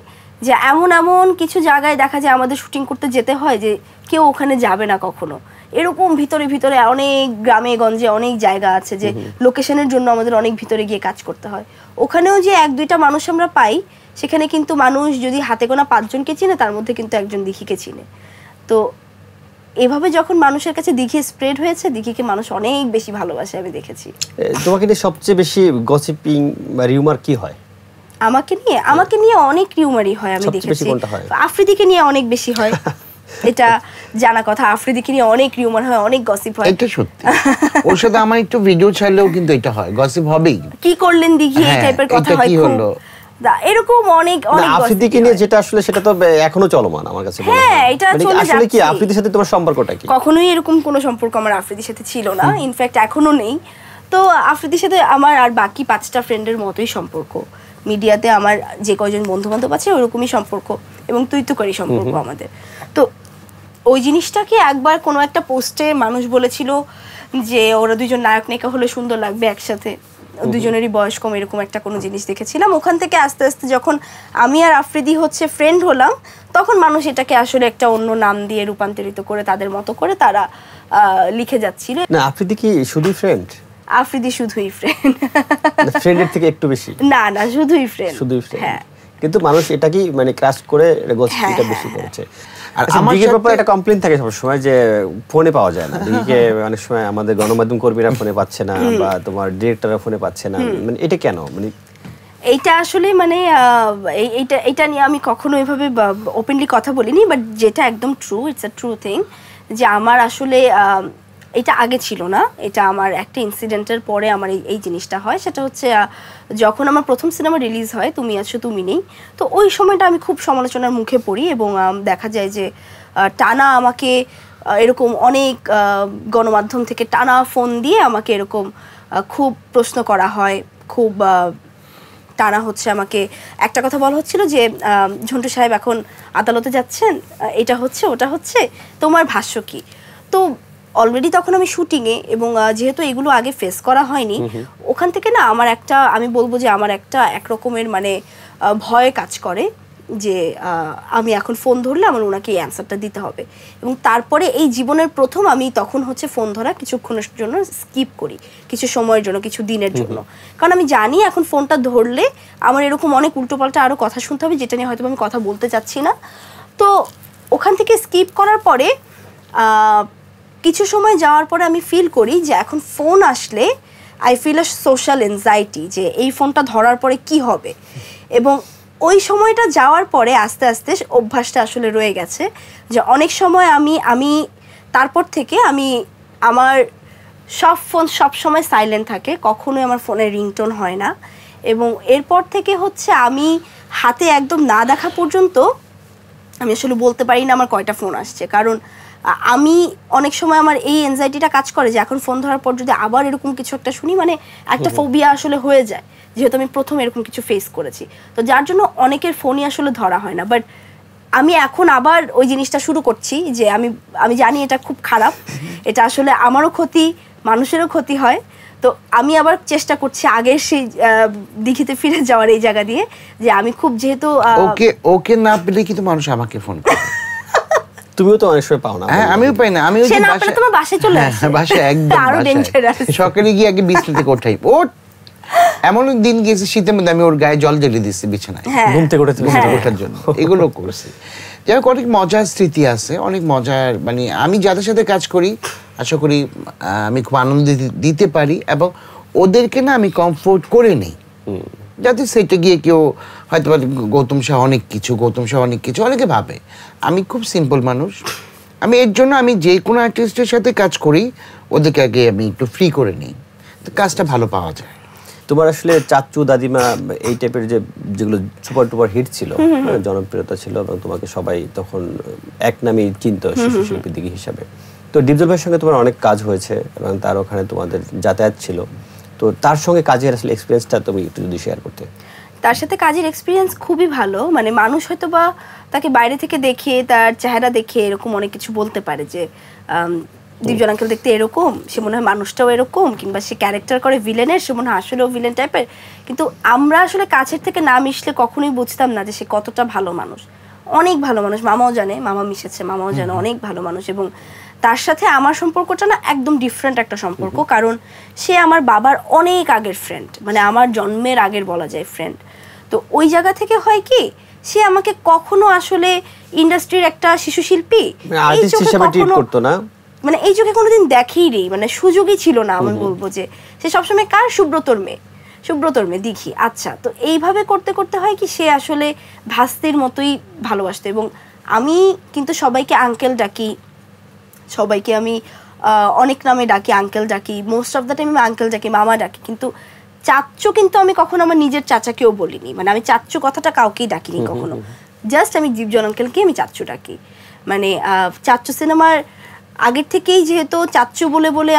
যে এমন এমন কিছু জায়গায় দেখা যায় আমাদের শুটিং করতে যেতে হয় যে কেউ ওখানে যাবে না কখনো, এরকম ভিতরে ভিতরে অনেক গ্রামে গঞ্জে অনেক জায়গা আছে যে লোকেশনের জন্য আমাদের অনেক ভিতরে গিয়ে কাজ করতে হয়। ওখানেও যে 1-2টা মানুষ আমরা পাই, সেখানে কিন্তু মানুষ যদি হাতে গোনা 5 জনকে চিনে, তার মধ্যে কিন্তু একজন দিঘিকে চিনে। তো এভাবে যখন মানুষের কাছে দিঘি স্প্রেড হয়েছে, দিঘিকে মানুষ অনেক বেশি ভালোবাসে আমি দেখেছি। তোমাকে নিয়ে সবচেয়ে বেশি গসিপিং বা রিউমার কি হয়? আমাকে নিয়ে অনেক রিউমারই হয় আমি দেখেছি। আফ্রিদিকে নিয়ে অনেক বেশি হয়, এটা জানা কথা। আফ্রিদিকে নিয়ে অনেক রিউমার হয়, অনেক গসিপ হয়। এটা সত্যি। ওর সাথে আমার একটু ভিডিও ছাড়লেও কিন্তু এটা হয়, গসিপ হবেই। কি করলেন দিঘি, এই টাইপের কথা হয় খুব। এরকম অনেক অনেক আফ্রিদিকে নিয়ে যেটা আসলে সেটা তো এখনো চলমান আমার কাছে। হ্যাঁ, এটা চলে যাচ্ছে। আসলে কি আফ্রিদির সাথে তোমার সম্পর্কটা কি? কখনোই এরকম কোনো সম্পর্ক আমার আফ্রিদির সাথে ছিল না, ইনফ্যাক্ট এখনো নেই। তো আফ্রিদির সাথে আমার আর বাকি 5টা ফ্রেন্ডের মতোই সম্পর্ক। মিডিয়াতে আমার যে কয়জন বন্ধু বান্ধব আছে ওরকমই সম্পর্ক, এবং তুই তো করি সম্পর্ক আমাদের। তো ওই জিনিসটাকে একবার কোনো একটা পোস্টে মানুষ বলেছিল যে ওরা 2জন নায়ক নায়িকা হলে সুন্দর লাগবে একসাথে, 2জনেরই বয়স কম, এরকম একটা কোনো জিনিস দেখেছিলাম। ওখান থেকে আস্তে আস্তে যখন আমি আর আফ্রিদি ফ্রেন্ড হলাম, তখন মানুষ এটাকে আসলে একটা অন্য নাম দিয়ে রূপান্তরিত করে তাদের মতো করে তারা লিখে যাচ্ছিল। না, আফ্রিদি কি শুধুই ফ্রেন্ড? আফ্রিদি শুধুই ফ্রেন্ড, ফ্রেন্ডের থেকে একটু বেশি? না না, শুধুই ফ্রেন্ড। হ্যাঁ, কিন্তু মানুষ এটাকেই মানে ক্রাশ করে গসিপটা বেশি করেছে। আর আমার দিঘির ব্যাপারে একটা কমপ্লেইন থাকে সবসময় যে ফোনে পাওয়া যায় না দিঘিকে। অনেক সময় আমাদের গণমাধ্যম কর্মীরা ফোনে পাচ্ছে না, বা তোমার ডিরেক্টররা ফোনে পাচ্ছে না, মানে এটা কেন? মানে এইটা আসলে মানে এইটা নিয়ে আমি কখনো এভাবে ওপেনলি কথা বলিনি, বাট যেটা একদম true, it's a true thing, যে আমার আসলে এটা আগে ছিল না। এটা আমার একটা ইনসিডেন্টের পরে আমার এই জিনিসটা হয়। সেটা হচ্ছে যখন আমার প্রথম সিনেমা রিলিজ হয় তুমি আছো তুমি নেই, তো ওই সময়টা আমি খুব সমালোচনার মুখে পড়ি, এবং দেখা যায় যে টানা আমাকে এরকম অনেক গণমাধ্যম থেকে টানা ফোন দিয়ে আমাকে এরকম খুব প্রশ্ন করা হয়। খুব টানা হচ্ছে, আমাকে একটা কথা বলা হচ্ছিল যে ঝন্টু সাহেব এখন আদালতে যাচ্ছেন, এটা হচ্ছে ওটা হচ্ছে, তোমার ভাষ্য কি? তো অলরেডি তখন আমি শুটিংয়ে, এবং যেহেতু এগুলো আগে ফেস করা হয়নি, ওখান থেকে না আমার একটা, আমি বলবো যে আমার একটা একরকমের মানে ভয় কাজ করে যে আমি এখন ফোন ধরলে আমার ওনাকে এই অ্যান্সারটা দিতে হবে। এবং তারপরে এই জীবনের প্রথম আমি তখন হচ্ছে ফোন ধরা কিছুক্ষণের জন্য স্কিপ করি, কিছু সময়ের জন্য, কিছু দিনের জন্য, কারণ আমি জানি এখন ফোনটা ধরলে আমার এরকম অনেক উল্টোপাল্টা আরও কথা শুনতে হবে, যেটা নিয়ে হয়তো আমি কথা বলতে চাচ্ছি না। তো ওখান থেকে স্কিপ করার পরে কিছু সময় যাওয়ার পরে আমি ফিল করি যে এখন ফোন আসলে I feel a social anxiety, যে এই ফোনটা ধরার পরে কি হবে। এবং ওই সময়টা যাওয়ার পরে আস্তে আস্তে অভ্যাসটা আসলে রয়ে গেছে, যে অনেক সময় আমি তারপর থেকে আমি আমার সব ফোন সব সময় সাইলেন্ট থাকে, কখনোই আমার ফোনে রিংটোন হয় না। এবং এরপর থেকে হচ্ছে আমি হাতে একদম না দেখা পর্যন্ত আমি আসলে বলতে পারি না আমার কয়টা ফোন আসছে, কারণ আমি অনেক সময় আমার এই এনজাইটিটা কাজ করে যে এখন ফোন ধরার পর যদি আবার এরকম কিছু একটা শুনি, মানে একটা ফোবিয়া আসলে হয়ে যায়, যেহেতু আমি প্রথম এরকম কিছু ফেস করেছি। তো যার জন্য অনেকের ফোনই আসলে ধরা হয় না। বাট আমি এখন আবার ওই জিনিসটা শুরু করছি যে আমি জানি এটা খুব খারাপ, এটা আসলে আমারও ক্ষতি, মানুষেরও ক্ষতি হয়। তো আমি আবার চেষ্টা করছি আগের সেই দিঘিতে ফিরে যাওয়ার, এই জায়গা দিয়ে যে আমি খুব যেহেতু ওকে না পেলে কিন্তু মানুষ আমাকে ফোন করে। তুমিও তো অনেক সময় পাও না। হ্যাঁ, আমিও পাই না। আমি তোমার বাসায় চলে আসে, বাসায় একদম সকালে গিয়ে আগে বিছনা থেকে ওঠাই। এমন দিন গিয়েছে শীতের মধ্যে আমি ওর গায়ে জল ঢেলে দিচ্ছি বিছানায় ঘুম থেকে ওঠার জন্য। এগুলো করছি। যাই হোক, অনেক মজার স্মৃতি আছে, অনেক মজার, মানে আমি যাদের সাথে কাজ করি আশা করি আমি খুব আনন্দ দিতে পারি এবং ওদেরকে না আমি কমফোর্ট করে নিই, যাতে সেটা গিয়ে কেউ হয়তো গৌতম শাহ অনেক কিছু অনেকে ভাবে। আমি খুব সিম্পল মানুষ। আমি এর জন্য আমি যে কোনো আর্টিস্টের সাথে কাজ করি ওদেরকে আগে আমি একটু ফ্রি করে নিই, তো কাজটা ভালো পাওয়া যায়। তোমার আসলে চাচু দাদিমা এই টাইপের যেগুলো সুপার টুপার হিট ছিল, জনপ্রিয়তা ছিল এবং তোমাকে সবাই তখন এক নামেই চিনতো শিশু শিল্পী দিঘি হিসাবে। তো ডিপজল ভাইয়ের সঙ্গে তোমার অনেক কাজ হয়েছে এবং তার ওখানে তোমাদের যাতায়াত ছিল। তো তার সঙ্গে কাজের আসলে এক্সপিরিয়েন্সটা তুমি একটু যদি শেয়ার করতে। তার সাথে কাজের এক্সপিরিয়েন্স খুবই ভালো। মানে মানুষ হয়তো বা তাকে বাইরে থেকে দেখে, তার চেহারা দেখে এরকম অনেক কিছু বলতে পারে যে ডিপজল আঙ্কেল দেখতে এরকম, সে মনে হয় মানুষটাও এরকম, কিংবা সে ক্যারেক্টার করে ভিলেনের, সে মনে হয় আসলেও ভিলেন টাইপের। কিন্তু আমরা আসলে কাছের থেকে না মিশলে কখনোই বুঝতাম না যে সে কতটা ভালো মানুষ, অনেক ভালো মানুষ। মামাও জানে, মামা মিশেছে, মামাও জানে অনেক ভালো মানুষ। এবং তার সাথে আমার সম্পর্কটা না একদম ডিফারেন্ট একটা সম্পর্ক, কারণ সে আমার বাবার অনেক আগের ফ্রেন্ড, মানে আমার জন্মের আগের বলা যায় ফ্রেন্ড। তো ওই জায়গা থেকে হয় কি, সে আমাকে কখনো আসলে ইন্ডাস্ট্রির একটা শিশু শিল্পী মানে এই চোখে কোনোদিন দেখেই নেই, মানে সুযোগই ছিল না। আমি বলবো যে সে সবসময় কার সুব্রতর মেয়ে দিঘি। আচ্ছা, তো এইভাবে করতে করতে হয় কি, সে আসলে ভাস্তির মতোই ভালোবাসতো। এবং আমি কিন্তু সবাইকে আঙ্কেল ডাকি, সবাইকে আমি অনেক নামে ডাকি, আঙ্কেল ডাকি, মোস্ট অফ দ্য টাইম আমি আঙ্কেল ডাকি, মামা ডাকি। কিন্তু চাচ্চু কিন্তু আমি কখনো আমার নিজের চাচাকেও বলিনি, মানে আমি চাচ্চু কথাটা কাউকেই ডাকিনি কখনো। জাস্ট আমি ডিপজল আঙ্কেলকে আমি চাচ্চু ডাকি। মানে চাচ্চু সিনেমার আগের থেকেই যেহেতু চাচ্চু বলে বলে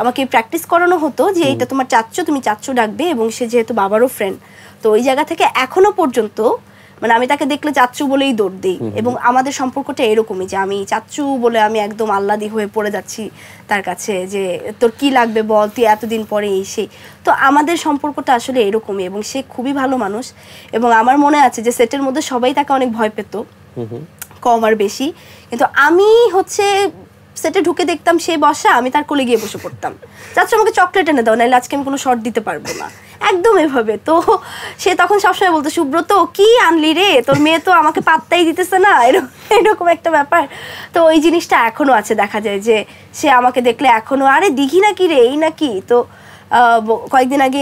আমাকে প্র্যাকটিস করানো হতো যে এটা তোমার চাচ্চু, তুমি চাচ্চু ডাকবে। এবং সে যেহেতু বাবারও ফ্রেন্ড, তো ওই জায়গা থেকে এখনো পর্যন্ত মানে আমি তাকে দেখলে চাচ্চু বলেই দৌড় দিই। এবং আমাদের সম্পর্কটা এরকমই যে আমি চাচ্চু বলে আমি একদম আহ্লাদি হয়ে পড়ে যাচ্ছি তার কাছে, যে তোর কি লাগবে বল, তুই এতদিন পরে এই সেই। তো আমাদের সম্পর্কটা আসলে এরকমই। এবং সে খুবই ভালো মানুষ। এবং আমার মনে আছে যে সেটের মধ্যে সবাই তাকে অনেক ভয় পেত, কম আর বেশি। কিন্তু আমি হচ্ছে সেটে ঢুকে দেখতাম সে বসা, আমি তার কোলে গিয়ে বসে পড়তাম, চাচ্চু আমাকে চকলেট এনে দাও, নাহলে আজকে আমি কোনো শর্ট দিতে পারবো না, একদম এভাবে। তো সে তখন সবসময় বলতো, সুব্রত কি আনলি রে, তোর মেয়ে তো আমাকে পাত্তাই দিতেছে না, এরকম একটা ব্যাপার। তো ওই জিনিসটা এখনো আছে, দেখা যায় যে সে আমাকে দেখলে এখনো, আরে দিঘি নাকি রে, এই নাকি। তো কয়েকদিন আগে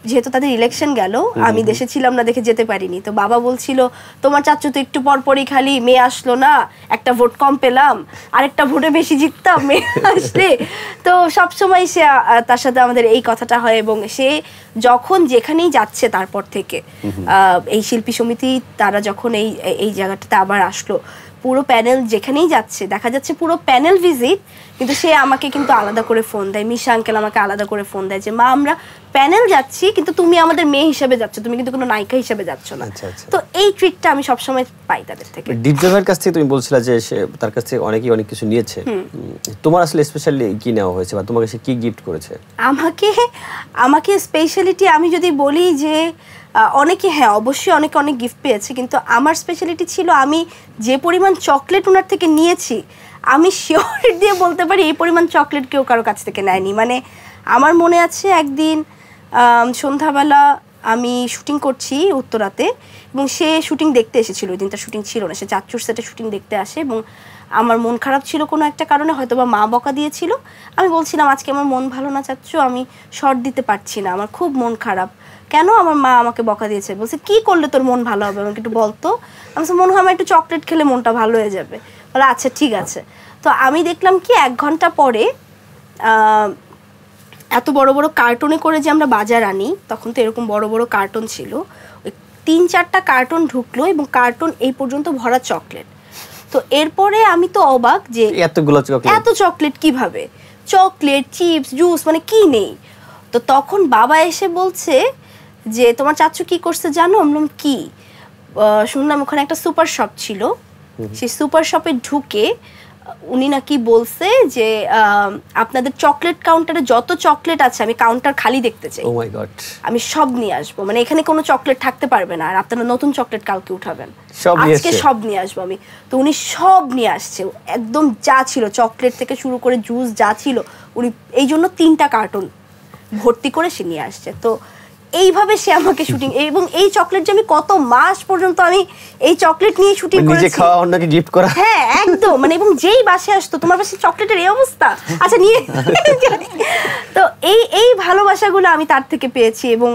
যেহেতু তাদের ইলেকশন গেল, আমি দেশে ছিলাম না দেখে যেতে পারিনি। তো বাবা বলছিল, তোমার চাচ্চু তো একটু পরপরই খালি মেয়ে আসলো না, একটা ভোট কম পেলাম, আরেকটা ভোটে বেশি জিততাম মেয়ে আসলে। তো সবসময় সে তার সাথে আমাদের এই কথাটা হয়। এবং সে যখন যেখানেই যাচ্ছে তারপর থেকে এই শিল্পী সমিতি তারা যখন এই জায়গাটাতে আবার আসলো, পুরো প্যানেল যেখানেই যাচ্ছে দেখা যাচ্ছে পুরো প্যানেল ভিজিট, কিন্তু সে আমাকে কিন্তু আলাদা করে ফোন দেয়, মিশা আঙ্কেল আমাকে আলাদা করে ফোন দেয় যে মা আমরা প্যানেল যাচ্ছি কিন্তু তুমি আমাদের মেয়ে হিসেবে যাচ্ছ, তুমি কিন্তু কোনো নায়িকা হিসেবে যাচ্ছ না। তো এই ট্রিটটা আমি সবসময় পাই তাদের থেকে। ডিপজলের কাছ থেকে তুমি বলছিলা যে সে তার কাছ থেকে অনেকেই অনেক কিছু নিয়েছে, তোমার আসলে স্পেশালি কি নেওয়া হয়েছে বা তোমাকে সে কি গিফট করেছে? আমাকে স্পেশালিটি আমি যদি বলি যে অনেকে, হ্যাঁ অবশ্যই অনেকে অনেক গিফট পেয়েছে, কিন্তু আমার স্পেশালিটি ছিল আমি যে পরিমাণ চকলেট ওনার থেকে নিয়েছি আমি শিওর দিয়ে বলতে পারি এই পরিমাণ চকলেট কেউ কারো কাছ থেকে নেয়নি। মানে আমার মনে আছে একদিন সন্ধ্যাবেলা আমি শুটিং করছি উত্তরাতে, এবং সে শুটিং দেখতে এসেছিল, ওই দিন তার শুটিং ছিল না, সে চাচ্চুর সেটে শুটিং দেখতে আসে। এবং আমার মন খারাপ ছিল কোনো একটা কারণে, হয়তো বা মা বকা দিয়েছিল। আমি বলছিলাম আজকে আমার মন ভালো না চাচ্চু, আমি শর্ট দিতে পারছি না, আমার খুব মন খারাপ। কেন? আমার মা আমাকে বকা দিয়েছে। বলছে কি করলে তোর মন ভালো হবে, আমাকে একটু বলতো। আমি মনে হয় আমার একটু চকলেট খেলে মনটা ভালো হয়ে যাবে। বলে আচ্ছা ঠিক আছে। তো আমি দেখলাম কি 1 ঘন্টা পরে এত বড় বড় কার্টুনে করে যে আমরা বাজার আনি, তখন তো এরকম বড় বড় কার্টুন ছিল, ওই 3-4টা কার্টুন ঢুকলো এবং কার্টুন এই পর্যন্ত ভরা চকলেট। তো এরপরে আমি তো অবাক যে এতগুলো চকলেট, এত চকলেট কিভাবে, চকলেট, চিপস, জুস, মানে কি নেই। তো তখন বাবা এসে বলছে যে তোমার চাচু কি করছে জানো? আমি বললাম কি? শুনলাম ওখানে একটা সুপার শপ ছিল, সেই সুপার শপে ঢুকে উনি নাকি বলছে যে আপনাদের চকলেট কাউন্টারে যত চকলেট আছে আমি কাউন্টার খালি দেখতে চাই, ও মাই গড, আমি সব নিয়ে আসবো, মানে এখানে কোনো চকলেট থাকতে পারবে না, আর আপনারা নতুন চকলেট কালকে উঠাবেন, আজকে সব নিয়ে আসবো আমি। তো উনি সব নিয়ে আসছে, একদম যা ছিল চকলেট থেকে শুরু করে জুস যা ছিল, উনি এই জন্য 3টা কার্টুন ভর্তি করে সে নিয়ে আসছে। তো এইভাবে সে আমাকে শুটিং, এবং এই চকলেট যে আমি কত মাস পর্যন্ত আমি এই চকলেট নিয়ে শুটিং করেছি, নিজে খাওয়া অন্যকে গিফট করা, হ্যাঁ একদম, মানে এবং যেই বাসে আসতো তোমার বাসে চকলেটের এই অবস্থা, আচ্ছা নিয়ে তো এই ভালোবাসাগুলো আমি তার থেকে পেয়েছি। এবং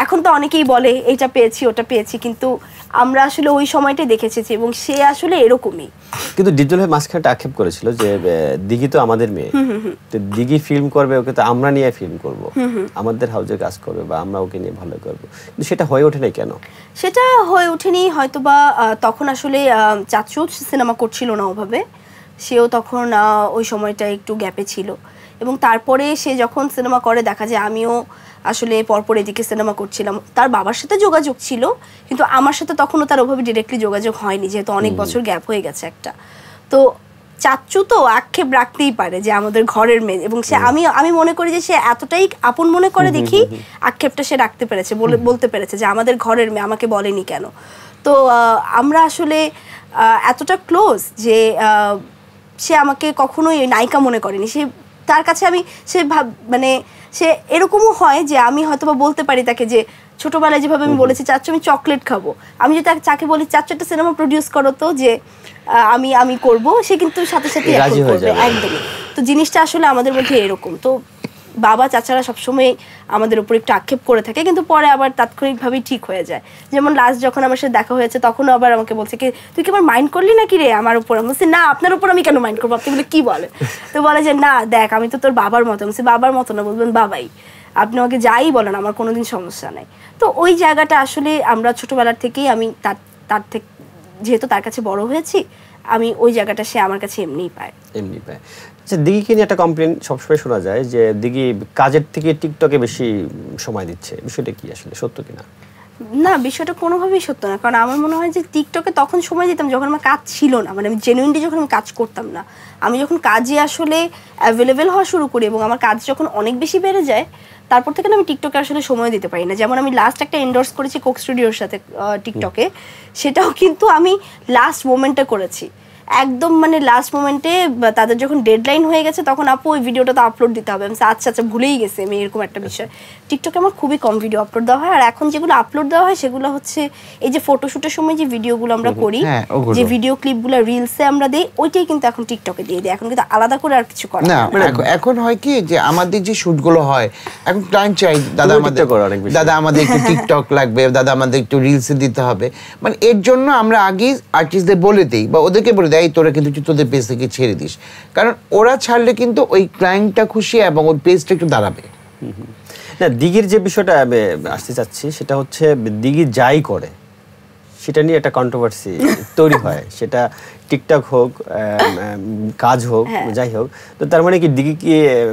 এখন তো অনেকেই বলে এইটা পেয়েছি ওটা পেয়েছি, কিন্তু আমরা আসলে ওই সময়টাই দেখেছি এবং সে আসলে এরকমই। কিন্তু ডিপজল ভাই মাঝখানে আক্ষেপ করেছিল যে দিঘি তো আমাদের মেয়ে, তো দিঘি ফিল্ম করবে, ওকে তো আমরা নিয়ে ফিল্ম করব, আমাদের হাউজে কাজ করবে বা আমরা ওকে নিয়ে ভালো করব, কিন্তু সেটা হয়ে ওঠে নাই কেন? সেটা হয়ে ওঠেনি হয়তোবা তখন আসলে চাচু সিনেমা করছিল না ওভাবে, সেও তখন ওই সময়টা একটু গ্যাপে ছিল। এবং তারপরে সে যখন সিনেমা করে দেখা যায় আমিও আসলে পরপর এদিকে সিনেমা করছিলাম, তার বাবার সাথে যোগাযোগ ছিল কিন্তু আমার সাথে তখনও তার ওভাবে ডিরেক্টলি যোগাযোগ হয়নি, যেহেতু অনেক বছর গ্যাপ হয়ে গেছে একটা। তো চাচ্চু তো আক্ষেপ রাখতেই পারে যে আমাদের ঘরের মেয়ে, এবং সে আমি মনে করি যে সে এতটাই আপন মনে করে দেখি আক্ষেপটা সে রাখতে পেরেছে, বলতে পেরেছে যে আমাদের ঘরের মেয়ে, আমাকে বলেনি কেন। তো আমরা আসলে এতটা ক্লোজ যে সে আমাকে কখনোই নায়িকা মনে করেনি। সে তার কাছে আমি মানে সে এরকমও হয় যে আমি হয়তোবা বলতে পারি তাকে যে ছোটবেলায় যেভাবে আমি বলেছি চাচ্চু আমি চকলেট খাবো, আমি যদি তাকে বলি চাচ্চু একটা সিনেমা প্রডিউস করো তো যে আমি করব, সে কিন্তু সাথে সাথে করবে একদমই। তো জিনিসটা আসলে আমাদের মধ্যে এরকম। তো বাবা চাচারা সবসময় আমাদের উপর একটু আক্ষেপ করে থাকে, কিন্তু পরে আবার তাৎক্ষণিকভাবেই ঠিক হয়ে যায়। যেমন লাস্ট যখন আমার সাথে দেখা হয়েছে তখনও আবার আমাকে বলছে কি তুই কি আবার মাইন্ড করলি নাকি রে আমার উপর? আমি বলছি না, আপনার উপর আমি কেন মাইন্ড করবো, আপনি বলে কি বলে? তো বলে যে না দেখ আমি তো তোর বাবার মতো। বলছি বাবার মতো না, বলবেন বাবাই, আপনি আমাকে যাই বলেন আমার কোনোদিন সমস্যা নেই। তো ওই জায়গাটা আসলে আমরা ছোটবেলার থেকেই আমি তার থেকে যেহেতু তার কাছে বড় হয়েছি, আমি ওই জায়গাটা সে আমার কাছে এমনিই পায়। আচ্ছা, দিঘিকে নিয়ে একটা কমপ্লেন সবসময় শোনা যায় যে দিঘি কাজের থেকে টিকটকে বেশি সময় দিচ্ছে, বিষয়টা কি আসলে সত্য কিনা? না, বিষয়টা কোনোভাবেই সত্য না, কারণ আমার মনে হয় যে টিকটকে তখন সময় দিতাম যখন আমার কাজ ছিল না, মানে আমি জেনুইনলি যখন আমি কাজ করতাম না। আমি যখন কাজে আসলে অ্যাভেলেবেল হওয়া শুরু করি এবং আমার কাজ যখন অনেক বেশি বেড়ে যায়, তারপর থেকে আমি টিকটকে আসলে সময় দিতে পারি না। যেমন আমি লাস্ট একটা এন্ডোর্স করেছি কোক স্টুডিওর সাথে টিকটকে, সেটাও কিন্তু আমি লাস্ট মোমেন্টে করেছি, একদম মানে লাস্ট মোমেন্টে তাদের যখন ডেডলাইন হয়ে গেছে তখন আপু ওই ভিডিওটা তো আপলোড দিতে হবে। আমি আচ্ছা আচ্ছা ভুলেই গেছি আমি, এরকম একটা বিষয়। টিকটকে আমার খুবই কম ভিডিও আপলোড দেওয়া হয়, আর এখন যেগুলো আপলোড দেওয়া হয় সেগুলো হচ্ছে এই যে ফটোশুটের সময় যে ভিডিওগুলো আমরা করি, যে ভিডিও ক্লিপগুলো রিলসে আমরা দিই, ওইটাই কিন্তু এখন টিকটকে দিয়ে দিই। এখন কিন্তু আলাদা করে আর কিছু করা না। এখন হয় কি যে আমাদের যে শুটগুলো হয় এখন ক্লায়েন্ট চাই দাদা আমাদের একটু টিকটক লাগবে, দাদা আমাদের একটু রিলসে দিতে হবে, মানে এর জন্য আমরা আগে আর্টিস্টদের বলে দিই বা ওদেরকে বলে দেয় তোরা কিন্তু তোদের পেজ থেকে ছেড়ে দিস, কারণ ওরা ছাড়লে কিন্তু ওই ক্লায়েন্টটা খুশি এবং ওর পেজটা একটু দাঁড়াবে। না, দিঘির যে বিষয়টা আমি আসতে চাচ্ছি সেটা হচ্ছে দিঘি যাই করে সেটা নিয়ে একটা কন্ট্রোভার্সি তৈরি হয়, সেটা টিকটক হোক কাজ হোক যাই হোক। তো তার মানে কি দিঘি কি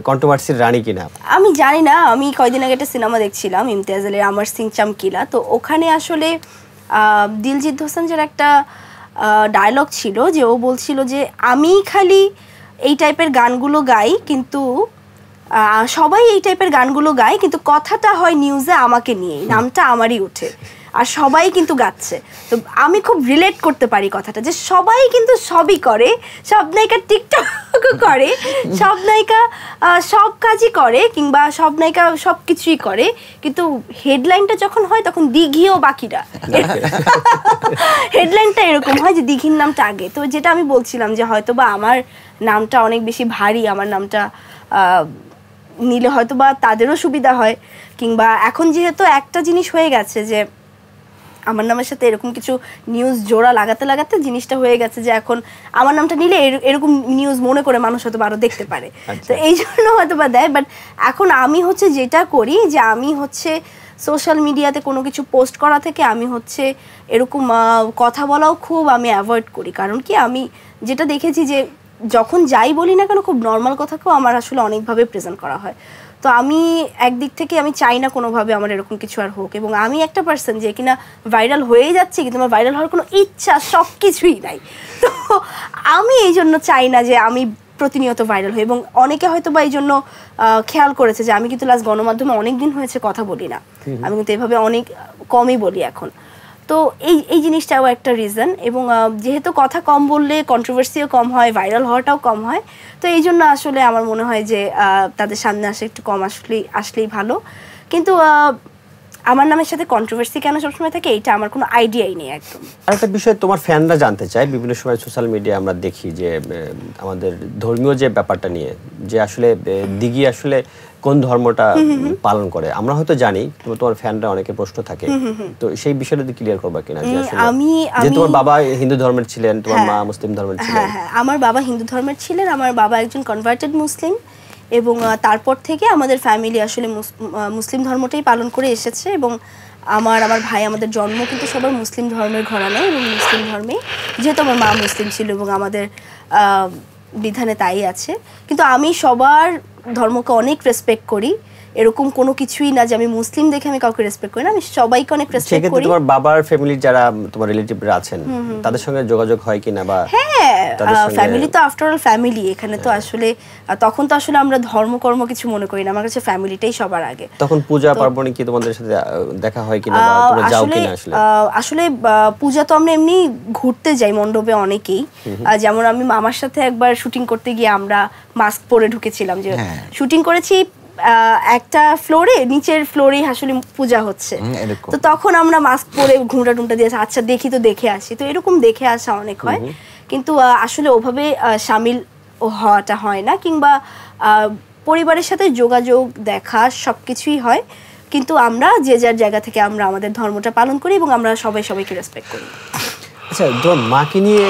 কন্ট্রোভার্সির রানী কিনা? আমি জানি না। আমি কয়দিন আগে একটা সিনেমা দেখছিলাম ইমতিয়াজ আলীর আমার সিং চামকিলা, তো ওখানে আসলে দিলজিৎ দোসাঞ্জের একটা ডায়লগ ছিল যে ও বলছিল যে আমি খালি এই টাইপের গানগুলো গাই, কিন্তু সবাই এই টাইপের গানগুলো গায় কিন্তু কথাটা হয় নিউজে আমাকে নিয়ে, নামটা আমারই ওঠে, আর সবাই কিন্তু গাচ্ছে। তো আমি খুব রিলেট করতে পারি কথাটা, যে সবাই কিন্তু সবই করে, সব নায়িকা টিকটকও করে, সব নায়িকা সব কাজই করে, কিংবা সব নায়িকা সব কিছুই করে, কিন্তু হেডলাইনটা যখন হয় তখন দিঘিও বাকিরা। হেডলাইনটা এরকম হয় যে দিঘির নামটা আগে। তো যেটা আমি বলছিলাম যে হয়তো বা আমার নামটা অনেক বেশি ভারী, আমার নামটা নিলে হয়তো বা তাদেরও সুবিধা হয়, কিংবা এখন যেহেতু একটা জিনিস হয়ে গেছে যে আমার নামের সাথে এরকম কিছু নিউজ জোড়া লাগাতে লাগাতে জিনিসটা হয়ে গেছে যে এখন আমার নামটা নিলে এরকম নিউজ মনে করে মানুষ হয়তো আরো দেখতে পারে, তো এই জন্য হয়তো বা দেয়। বাট এখন আমি হচ্ছে যেটা করি যে আমি হচ্ছে সোশ্যাল মিডিয়াতে কোনো কিছু পোস্ট করা থেকে আমি হচ্ছে এরকম কথা বলাও খুব আমি অ্যাভয়েড করি। কারণ কি আমি যেটা দেখেছি যে যখন যাই বলি না কেন খুব নর্মাল কথাকেও আমার আসলে অনেকভাবে প্রেজেন্ট করা হয়। তো আমি একদিক থেকে আমি চাই না কোনোভাবে আমার এরকম কিছু আর হোক, এবং আমি একটা পার্সন যে কিনা ভাইরাল হয়েই যাচ্ছে কিন্তু আমার ভাইরাল হওয়ার কোনো ইচ্ছা সব কিছুই নাই। তো আমি এই জন্য চাই না যে আমি প্রতিনিয়ত ভাইরাল হই, এবং অনেকে হয়তো বা এই জন্য খেয়াল করেছে যে আমি কিন্তু লাস্ট গণমাধ্যমে অনেক দিন হয়েছে কথা বলি না, আমি কিন্তু এভাবে অনেক কমই বলি এখন। তো এই জিনিসটাও একটা রিজন, এবং যেহেতু কথা কম বললে কন্ট্রোভার্সিও কম হয়, ভাইরাল হওয়াটাও কম হয়, তো এই জন্য আসলে আমার মনে হয় যে তাদের সামনে আসে একটু কম আসলেই ভালো। কিন্তু আমার নামের সাথে কন্ট্রোভার্সি কেন সবসময় থাকে এইটা আমার কোনো আইডিয়াই নেই একদম। আরেকটা বিষয় তোমার ফ্যানরা জানতে চায়, বিভিন্ন সময় সোশ্যাল মিডিয়া আমরা দেখি যে আমাদের ধর্মীয় যে ব্যাপারটা নিয়ে যে আসলে দিঘি আসলে কোন ধর্মটা পালন করে আমরা হয়তো জানি, তোমার ফ্যানরা অনেকে প্রশ্ন থাকে, তো সেই বিষয়টা ক্লিয়ার করবা কিনা যে আসলে যে তোমার বাবা হিন্দু ধর্মের ছিলেন, তোমার মা মুসলিম ধর্মের ছিলেন? হ্যাঁ, আমার বাবা হিন্দু ধর্মের ছিলেন, আমার বাবা একজন কনভার্টেড মুসলিম, এবং তারপর থেকে আমাদের ফ্যামিলি আসলে মুসলিম ধর্মটাই পালন করে এসেছে, এবং আমার ভাই আমাদের জন্ম কিন্তু সবার মুসলিম ধর্মের ঘরানায়, এবং মুসলিম ধর্মে যেহেতু আমার মা মুসলিম ছিল এবং আমাদের বিধানে তাই আছে। কিন্তু আমি সবার ধর্মকে অনেক রেসপেক্ট করি, এরকম কোনো কিছুই না যে আমি মুসলিম দেখে আমি কাউকে রেসপেক্ট করি না, আমি সবাইকে অনেক রেসপেক্ট করি। তোমার বাবার ফ্যামিলির যারা তোমার রিলেটিভরা আছেন তাদের সঙ্গে যোগাযোগ হয় কিনা? বা হ্যাঁ, ফ্যামিলি তো আফটার অল ফ্যামিলি, এখানে তো আসলে তখন তো আসলে আমরা ধর্মকর্ম কিছু মনে করি না, আমার কাছে ফ্যামিলিটাই সবার আগে। তখন পূজা পার্বণে কি তোমাদের সাথে দেখা হয় কিনা বা তোমরা যাও কিনা? আসলে পূজা তো আমরা এমনি ঘুরতে যাই মণ্ডপে অনেকেই, যেমন আমি মামার সাথে একবার শুটিং করতে গিয়ে আমরা মাস্ক পরে ঢুকেছিলাম, যে শুটিং করেছি একটা ফ্লোরে, নিচের ফ্লোরেই আসলে পূজা হচ্ছে, তো তখন আমরা মাস্ক পরে ঘুমটা টুমটা দিয়েছি, আচ্ছা দেখি তো দেখে আসি, তো এরকম দেখে আসা অনেক হয়, কিন্তু আসলে ওভাবে সামিল হওয়াটা হয় না, কিংবা পরিবারের সাথে যোগাযোগ দেখা সবকিছুই হয়, কিন্তু আমরা যে যার জায়গা থেকে আমরা আমাদের ধর্মটা পালন করি এবং আমরা সবাইকে রেসপেক্ট করি। আচ্ছা, তোমার মাকে নিয়ে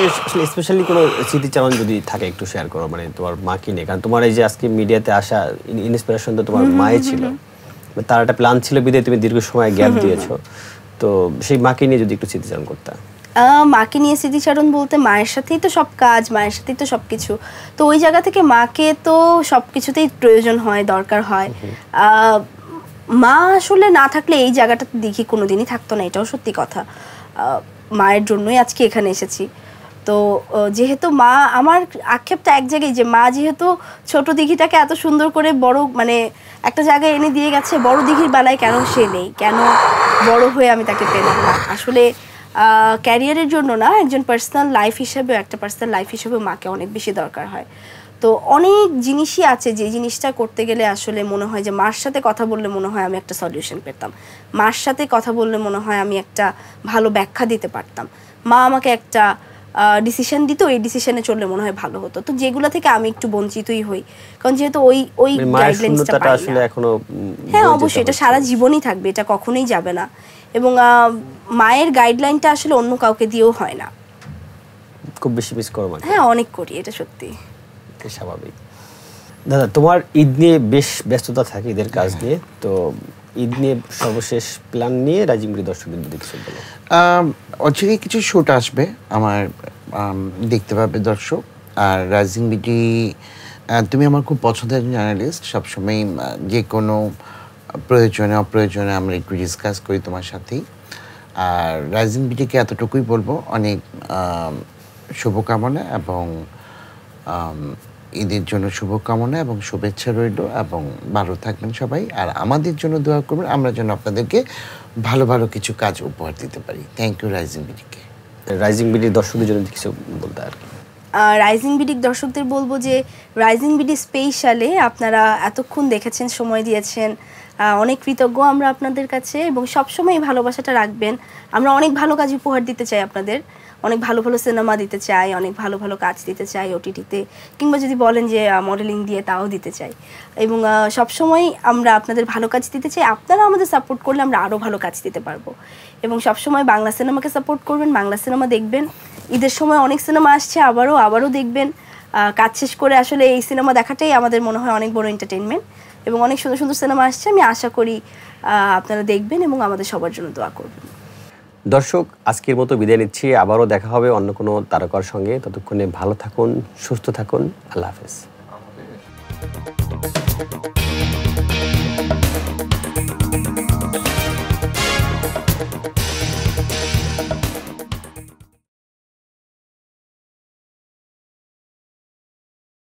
স্পেশালি কোনো স্মৃতিচারণ যদি থাকে একটু শেয়ার করো, মানে তোমার মাকে নিয়ে, কারণ তোমার এই যে আজকে মিডিয়াতে আসা ইন্সপিরেশন তো তোমার মায়ে ছিল, তার একটা প্ল্যান ছিল বিধায় তুমি দীর্ঘ সময় গ্যাপ দিয়েছো, তো সেই মাকে নিয়ে যদি একটু স্মৃতিচারণ করতে। মাকে নিয়ে স্মৃতিচারণ বলতে মায়ের সাথেই তো সব কাজ, মায়ের সাথেই তো সব কিছু, তো ওই জায়গা থেকে মাকে তো সব কিছুতেই প্রয়োজন হয়, দরকার হয়। মা আসলে না থাকলে এই জায়গাটাতে দেখি কোনোদিনই থাকতো না, এটাও সত্যি কথা। মায়ের জন্যই আজকে এখানে এসেছি। তো যেহেতু মা, আমার আক্ষেপটা এক জায়গায় যে মা যেহেতু ছোট দিঘিটাকে এত সুন্দর করে বড় মানে একটা জায়গায় এনে দিয়ে গেছে, বড় দিঘির বেলায় কেন সে নেই, কেন বড় হয়ে আমি তাকে পেলাম না। আসলে ক্যারিয়ারের জন্য না, একজন পার্সোনাল লাইফ হিসেবে, একটা পার্সোনাল লাইফ হিসেবে মাকে অনেক বেশি দরকার হয়। তো অনেক জিনিসই আছে যে জিনিসটা করতে গেলে আসলে মনে হয় যে মার সাথে কথা বললে মনে হয় আমি একটা সলিউশন পেতাম, মার সাথে কথা বললে মনে হয় আমি একটা ভালো ব্যাখ্যা দিতে পারতাম, মা আমাকে একটা ডিসিশন দিত, এই ডিসিশনে চললে মনে হয় ভালো হতো। তো যেগুলো থেকে আমি একটু বঞ্চিতই হই, কারণ যেহেতু ওই গাইডলাইনসটা পাই না। হ্যাঁ, অবশ্যই এটা সারা জীবনই থাকবে, এটা কখনোই যাবে না, এবং মায়ের গাইডলাইনটা আসলে অন্য কাউকে দিয়েও হয় না। খুব বেশি মিস করো মানে? হ্যাঁ, অনেক করি, এটা সত্যি স্বাভাবিক। দাদা, তোমার ঈদ নিয়ে বেশ ব্যস্ততা থাকে, ঈদের কাজ নিয়ে, তো ঈদ নিয়ে সর্বশেষ প্ল্যান নিয়ে রাইজিং বিডি দর্শকদের যদি কিছু বলো। অচিরে কিছু শুট আসবে আমার, দেখতে পাবে দর্শক। আর রাইজিং বিডি, তুমি আমার খুব পছন্দের জার্নালিস্ট, সবসময় যে কোনো প্রয়োজনে অপ্রয়োজনে আমরা একটু ডিসকাস করি তোমার সাথেই। আর রাইজিং বিডিকে এতটুকুই বলবো, অনেক শুভকামনা এবং ঈদের জন্য শুভকামনা এবং শুভেচ্ছা রইল, এবং ভালো থাকবেন সবাই। আর আমাদের জন্য দোয়া করবেন, আমরা যেন আপনাদেরকে ভালো ভালো কিছু কাজ উপহার দিতে পারি। থ্যাংক ইউ রাইজিং বিডিকে। রাইজিং বিডির দর্শকদের জন্য কিছু বলতে আর কি? রাইজিং বিডির দর্শকদের বলবো যে রাইজিং বিডি স্পেশালে আপনারা এতক্ষণ দেখেছেন, সময় দিয়েছেন, অনেক কৃতজ্ঞ আমরা আপনাদের কাছে, এবং সবসময় এই ভালোবাসাটা রাখবেন। আমরা অনেক ভালো কাজ উপহার দিতে চাই আপনাদের, অনেক ভালো ভালো সিনেমা দিতে চাই, অনেক ভালো ভালো কাজ দিতে চাই ওটিটিতে, কিংবা যদি বলেন যে মডেলিং দিয়ে তাও দিতে চাই। এবং সবসময় আমরা আপনাদের ভালো কাজ দিতে চাই। আপনারা আমাদের সাপোর্ট করলে আমরা আরও ভালো কাজ দিতে পারবো। এবং সবসময় বাংলা সিনেমাকে সাপোর্ট করবেন, বাংলা সিনেমা দেখবেন। ঈদের সময় অনেক সিনেমা আসছে, আবারও দেখবেন। কাজ শেষ করে আসলে এই সিনেমা দেখাটাই আমাদের মনে হয় অনেক বড় এন্টারটেনমেন্ট, এবং অনেক সুন্দর সুন্দর সিনেমা আসছে। আমি আশা করি আপনারা দেখবেন এবং আমাদের সবার জন্য দোয়া করবেন। দর্শক, আজকের মতো বিদায় নিচ্ছি। আবারও দেখা হবে অন্য কোনো তারকার সঙ্গে। ততক্ষণে ভালো থাকুন, সুস্থ থাকুন। আল্লাহ হাফেজ।